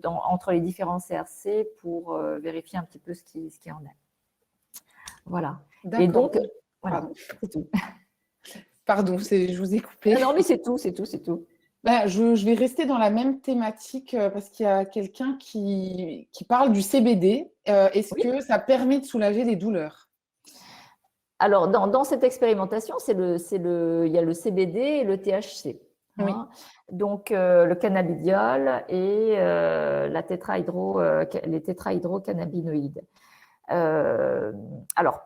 entre les différents CRC pour vérifier un petit peu ce qui en est. Voilà. Et D'accord. donc, voilà, Pardon, c'est tout. Pardon, je vous ai coupé. Non, mais c'est tout, c'est tout, c'est tout. Ben, je vais rester dans la même thématique parce qu'il y a quelqu'un qui parle du CBD. Est-ce Oui. que ça permet de soulager les douleurs? Alors, dans cette expérimentation, il y a le CBD et le THC. Oui. Hein. Donc, le cannabidiol et les tétrahydrocannabinoïdes. Alors,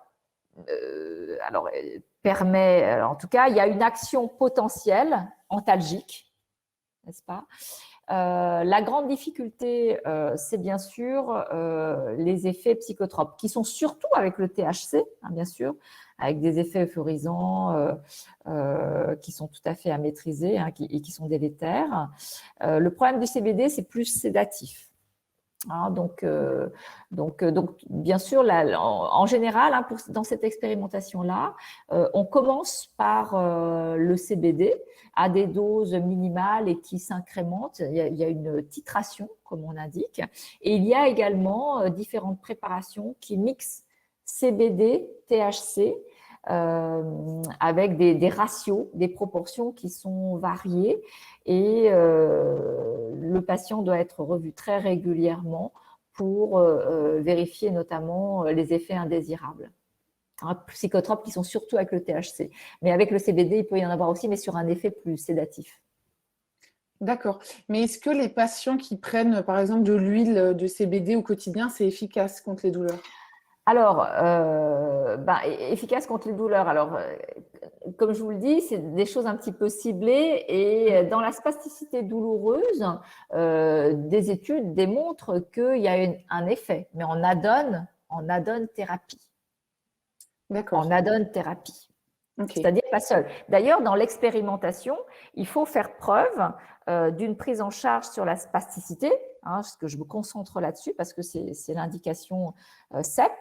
permet, en tout cas, il y a une action potentielle antalgique, n'est-ce pas? La grande difficulté, c'est bien sûr les effets psychotropes, qui sont surtout avec le THC, hein, bien sûr, avec des effets euphorisants qui sont tout à fait à maîtriser hein, et qui sont délétères. Le problème du CBD, c'est plus sédatif. Hein, donc, bien sûr, en général, hein, dans cette expérimentation-là, on commence par le CBD à des doses minimales et qui s'incrémentent. Il y a une titration, comme on indique. Et il y a également différentes préparations qui mixent CBD, THC, avec des ratios, des proportions qui sont variées. Et le patient doit être revu très régulièrement pour vérifier notamment les effets indésirables. Psychotropes qui sont surtout avec le THC. Mais avec le CBD, il peut y en avoir aussi, mais sur un effet plus sédatif. D'accord. Mais est-ce que les patients qui prennent, par exemple, de l'huile de CBD au quotidien, c'est efficace contre les douleurs? Alors, efficace contre les douleurs. Alors, comme je vous le dis, c'est des choses un petit peu ciblées et dans la spasticité douloureuse, des études démontrent qu'il y a un effet, mais en add-on thérapie. D'accord. En add-on thérapie. Okay. C'est-à-dire pas seul. D'ailleurs, dans l'expérimentation, il faut faire preuve d'une prise en charge sur la spasticité, hein, parce que je me concentre là-dessus parce que c'est l'indication CEP.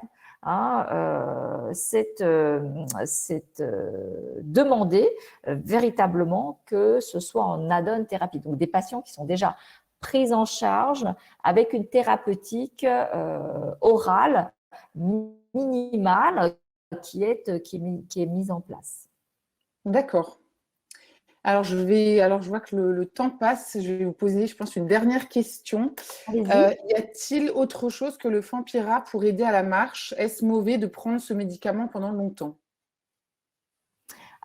Hein, c'est demander véritablement que ce soit en add-on thérapie. Donc, des patients qui sont déjà pris en charge avec une thérapeutique orale minimale qui est mise en place. D'accord. Alors, je vois que le temps passe. Je vais vous poser, je pense, une dernière question. Y a-t-il autre chose que le Fampira pour aider à la marche? Est-ce mauvais de prendre ce médicament pendant longtemps?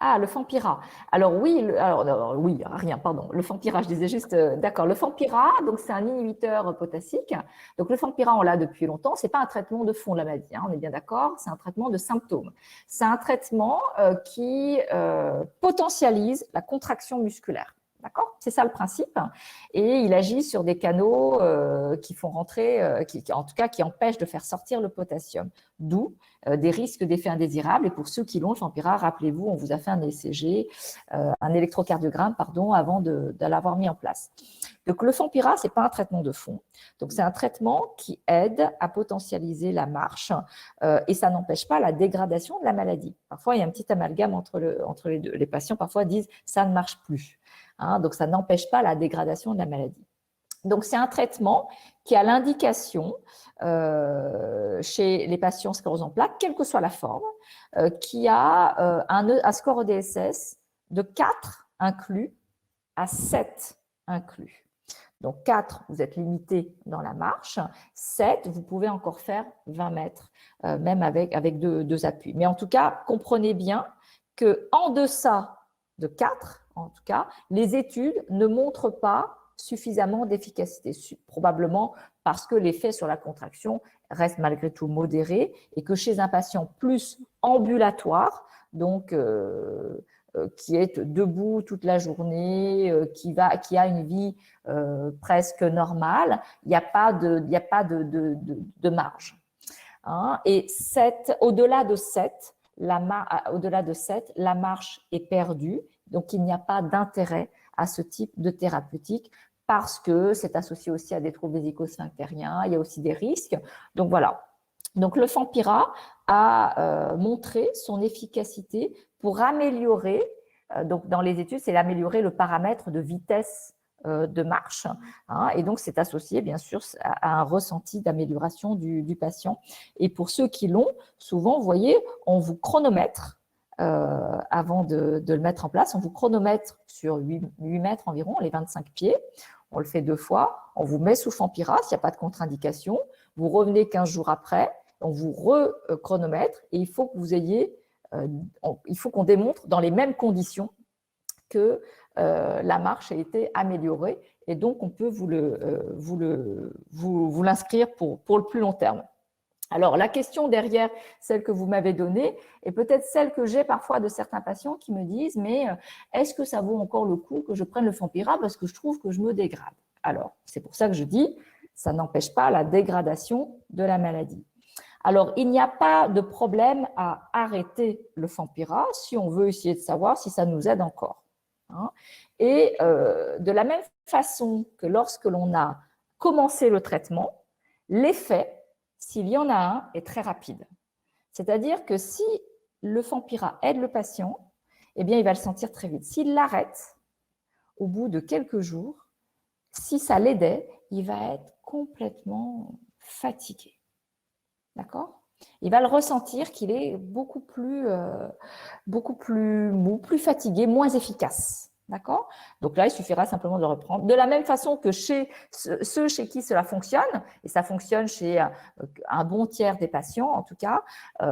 Ah, le Fampira. Alors oui, rien, pardon. Le Fampira, je disais juste, d'accord. Le Fampira, donc c'est un inhibiteur potassique. Donc le Fampira, on l'a depuis longtemps. C'est pas un traitement de fond de la maladie, hein, on est bien d'accord. C'est un traitement de symptômes. C'est un traitement qui potentialise la contraction musculaire. D'accord? C'est ça le principe. Et il agit sur des canaux qui font rentrer, en tout cas, qui empêchent de faire sortir le potassium. D'où des risques d'effets indésirables. Et pour ceux qui l'ont, le Fampira, rappelez-vous, on vous a fait un ECG, un électrocardiogramme, pardon, avant de l'avoir mis en place. Donc, le Fampira, ce n'est pas un traitement de fond. Donc, c'est un traitement qui aide à potentialiser la marche et ça n'empêche pas la dégradation de la maladie. Parfois, il y a un petit amalgame entre les deux. Les patients, parfois, disent « ça ne marche plus ». Hein, donc, ça n'empêche pas la dégradation de la maladie. Donc, c'est un traitement qui a l'indication chez les patients sclérose en plaques, quelle que soit la forme, qui a un score EDSS de 4 inclus à 7 inclus. Donc, 4, vous êtes limité dans la marche. 7, vous pouvez encore faire 20 mètres, même avec deux appuis. Mais en tout cas, comprenez bien qu'en deçà de 4, en tout cas, les études ne montrent pas suffisamment d'efficacité, probablement parce que l'effet sur la contraction reste malgré tout modéré et que chez un patient plus ambulatoire, donc qui est debout toute la journée, qui a une vie presque normale, il n'y a pas de marge. Hein, et au-delà de 7, la marche est perdue, donc il n'y a pas d'intérêt à ce type de thérapeutique parce que c'est associé aussi à des troubles vésico-sphinctériens, il y a aussi des risques. Donc voilà. Donc le Fampira a montré son efficacité pour améliorer, donc dans les études, c'est améliorer le paramètre de vitesse de marche, hein, et donc c'est associé bien sûr à un ressenti d'amélioration du patient. Et pour ceux qui l'ont, souvent, vous voyez, on vous chronomètre avant de le mettre en place, on vous chronomètre sur 8 mètres environ, les 25 pieds, on le fait 2 fois, on vous met sous Fampyra s'il n'y a pas de contre-indication, vous revenez 15 jours après, on vous re-chronomètre et il faut que vous ayez, il faut qu'on démontre dans les mêmes conditions que la marche a été améliorée et donc on peut vous l'inscrire pour le plus long terme. Alors, la question derrière, celle que vous m'avez donnée, est peut-être celle que j'ai parfois de certains patients qui me disent « mais est-ce que ça vaut encore le coup que je prenne le Fampyra parce que je trouve que je me dégrade ?» Alors, c'est pour ça que je dis « ça n'empêche pas la dégradation de la maladie ». Alors, il n'y a pas de problème à arrêter le Fampyra si on veut essayer de savoir si ça nous aide encore. Hein. Et de la même façon que lorsque l'on a commencé le traitement, l'effet, s'il y en a un, est très rapide. C'est-à-dire que si le Fampyra aide le patient, eh bien, il va le sentir très vite. S'il l'arrête, au bout de quelques jours, si ça l'aidait, il va être complètement fatigué. D'accord ? Il va le ressentir qu'il est beaucoup plus mou, plus fatigué, moins efficace. D'accord ? Donc là, il suffira simplement de le reprendre. De la même façon que chez ceux chez qui cela fonctionne, et ça fonctionne chez un bon tiers des patients en tout cas,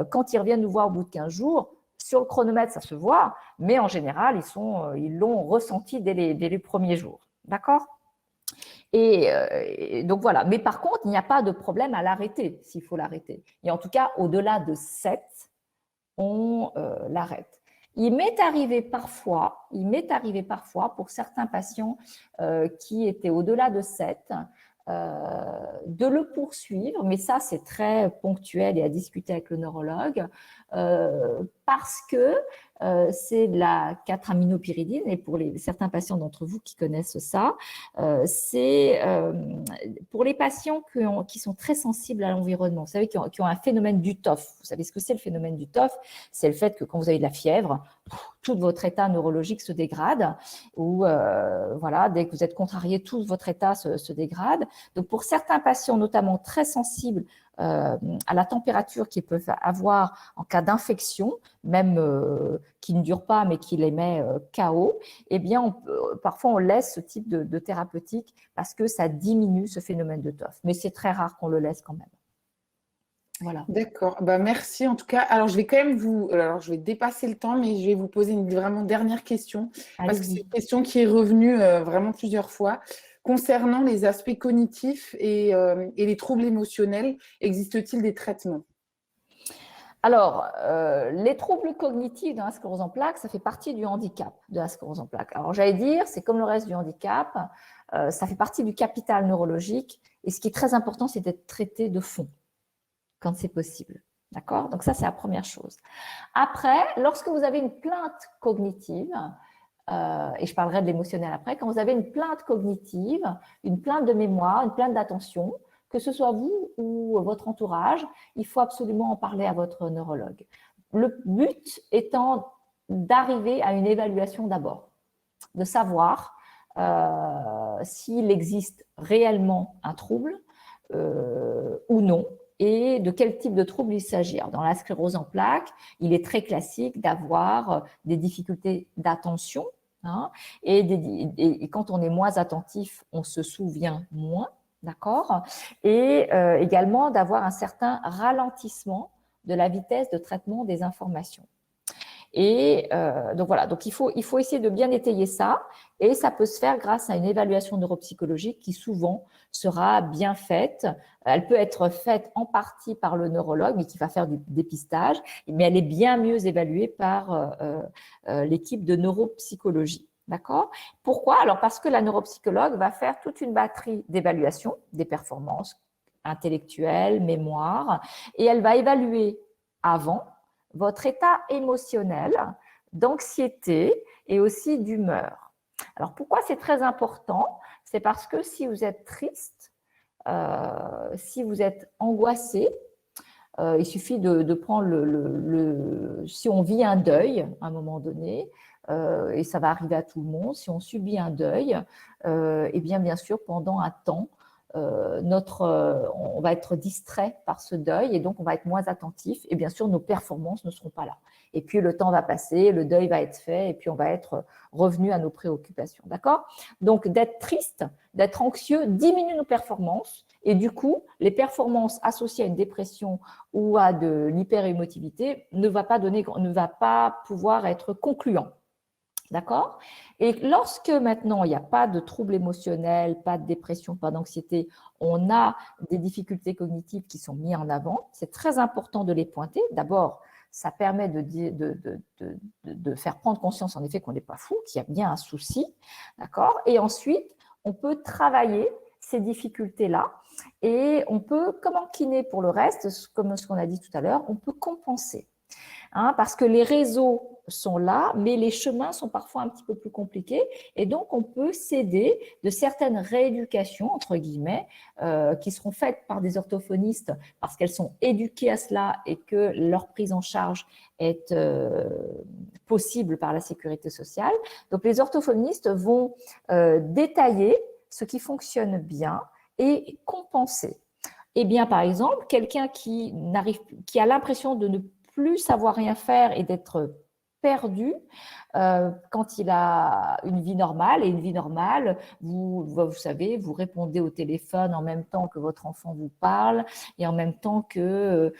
quand ils reviennent nous voir au bout de 15 jours, sur le chronomètre, ça se voit, mais en général, ils l'ont ressenti dès les premiers jours. D'accord ? Et donc voilà. Mais par contre, il n'y a pas de problème à l'arrêter, s'il faut l'arrêter. Et en tout cas, au-delà de 7, on l'arrête. Il m'est arrivé parfois pour certains patients qui étaient au-delà de 7, de le poursuivre, mais ça c'est très ponctuel et à discuter avec le neurologue, parce que c'est de la 4-aminopyridine, et pour certains patients d'entre vous qui connaissent ça, c'est pour les patients qui sont très sensibles à l'environnement, vous savez, qui ont un phénomène d'UTOF. Vous savez ce que c'est le phénomène d'UTOF? C'est le fait que quand vous avez de la fièvre, tout votre état neurologique se dégrade, ou voilà, dès que vous êtes contrarié, tout votre état se dégrade. Donc pour certains patients, notamment très sensibles à la température qu'ils peuvent avoir en cas d'infection, même qui ne dure pas mais qui les met KO, eh bien parfois on laisse ce type de thérapeutique parce que ça diminue ce phénomène de TOF. Mais c'est très rare qu'on le laisse quand même. Voilà. D'accord, bah, merci en tout cas. Alors je vais quand même je vais dépasser le temps, mais je vais vous poser une vraiment dernière question, parce que c'est une question qui est revenue vraiment plusieurs fois. Concernant les aspects cognitifs et les troubles émotionnels, existe-t-il des traitements? Alors, les troubles cognitifs dans la sclérose en plaques, ça fait partie du handicap de la sclérose en plaques. Alors, j'allais dire, c'est comme le reste du handicap, ça fait partie du capital neurologique, et ce qui est très important, c'est d'être traité de fond, quand c'est possible. D'accord? Donc ça, c'est la première chose. Après, lorsque vous avez une plainte cognitive, et je parlerai de l'émotionnel après, quand vous avez une plainte cognitive, une plainte de mémoire, une plainte d'attention, que ce soit vous ou votre entourage, il faut absolument en parler à votre neurologue. Le but étant d'arriver à une évaluation d'abord, de savoir s'il existe réellement un trouble ou non, et de quel type de trouble il s'agit. Dans la sclérose en plaques, il est très classique d'avoir des difficultés d'attention, hein, et quand on est moins attentif, on se souvient moins, d'accord, et également d'avoir un certain ralentissement de la vitesse de traitement des informations. Et donc voilà, donc il faut essayer de bien étayer ça, et ça peut se faire grâce à une évaluation neuropsychologique qui souvent sera bien faite. Elle peut être faite en partie par le neurologue, mais qui va faire du dépistage, mais elle est bien mieux évaluée par l'équipe de neuropsychologie. D'accord? Pourquoi? Alors parce que la neuropsychologue va faire toute une batterie d'évaluations des performances intellectuelles, mémoire, et elle va évaluer avant votre état émotionnel, d'anxiété et aussi d'humeur. Alors, pourquoi c'est très important? C'est parce que si vous êtes triste, si vous êtes angoissé, il suffit de prendre si on vit un deuil à un moment donné, et ça va arriver à tout le monde, si on subit un deuil, eh bien sûr, pendant un temps, on va être distrait par ce deuil et donc on va être moins attentif et bien sûr nos performances ne seront pas là. Et puis le temps va passer, le deuil va être fait et puis on va être revenu à nos préoccupations. D'accord? Donc d'être triste, d'être anxieux diminue nos performances et du coup les performances associées à une dépression ou à de l'hyperémotivité ne va pas pouvoir être concluant. D'accord? Et lorsque maintenant il n'y a pas de troubles émotionnels, pas de dépression, pas d'anxiété, on a des difficultés cognitives qui sont mises en avant, c'est très important de les pointer. D'abord, ça permet de faire prendre conscience en effet qu'on n'est pas fou, qu'il y a bien un souci. D'accord? Et ensuite, on peut travailler ces difficultés-là et on peut, comme en kiné pour le reste, comme ce qu'on a dit tout à l'heure, on peut compenser. Parce que les réseaux sont là, mais les chemins sont parfois un petit peu plus compliqués et donc on peut s'aider de certaines rééducations, entre guillemets, qui seront faites par des orthophonistes parce qu'elles sont éduquées à cela et que leur prise en charge est possible par la sécurité sociale. Donc les orthophonistes vont détailler ce qui fonctionne bien et compenser. Eh bien, par exemple, quelqu'un qui a l'impression de ne plus savoir rien faire et d'être perdu quand il a une vie normale. Et une vie normale, vous savez, vous répondez au téléphone en même temps que votre enfant vous parle et en même temps que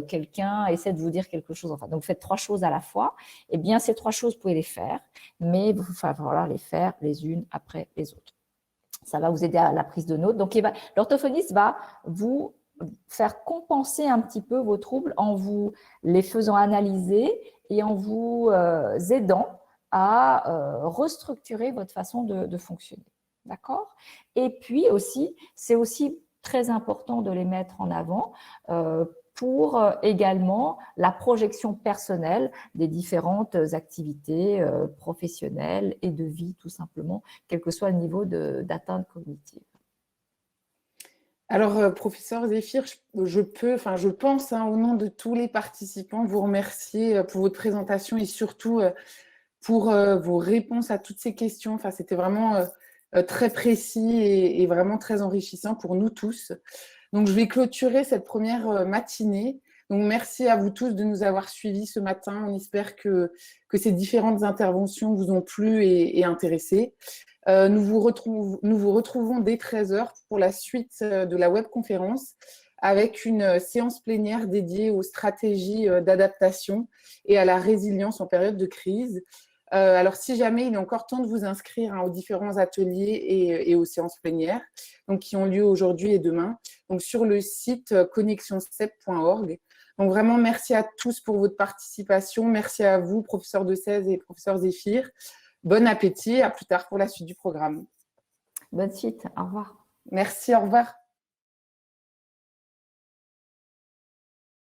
quelqu'un essaie de vous dire quelque chose. Enfin, donc, vous faites 3 choses à la fois. Eh bien, ces 3 choses, vous pouvez les faire, mais il va falloir les faire les unes après les autres. Ça va vous aider à la prise de notes. Donc, l'orthophoniste va vous faire compenser un petit peu vos troubles en vous les faisant analyser et en vous aidant à restructurer votre façon de fonctionner. D'accord? Et puis aussi, c'est aussi très important de les mettre en avant pour également la projection personnelle des différentes activités professionnelles et de vie, tout simplement, quel que soit le niveau d'atteinte cognitive. Alors, professeur Zéphir, je pense, au nom de tous les participants, vous remercier pour votre présentation et surtout pour vos réponses à toutes ces questions. Enfin, c'était vraiment très précis et vraiment très enrichissant pour nous tous. Donc, je vais clôturer cette première matinée. Donc, merci à vous tous de nous avoir suivis ce matin. On espère que ces différentes interventions vous ont plu et intéressé. Nous vous retrouvons dès 13h pour la suite de la webconférence avec une séance plénière dédiée aux stratégies d'adaptation et à la résilience en période de crise. Alors, si jamais il est encore temps de vous inscrire aux différents ateliers et aux séances plénières donc, qui ont lieu aujourd'hui et demain, donc sur le site connexionscep.org. Donc, vraiment, merci à tous pour votre participation. Merci à vous, professeur Decèze et professeur Zéphir. Bon appétit, à plus tard pour la suite du programme. Bonne suite, au revoir. Merci, au revoir.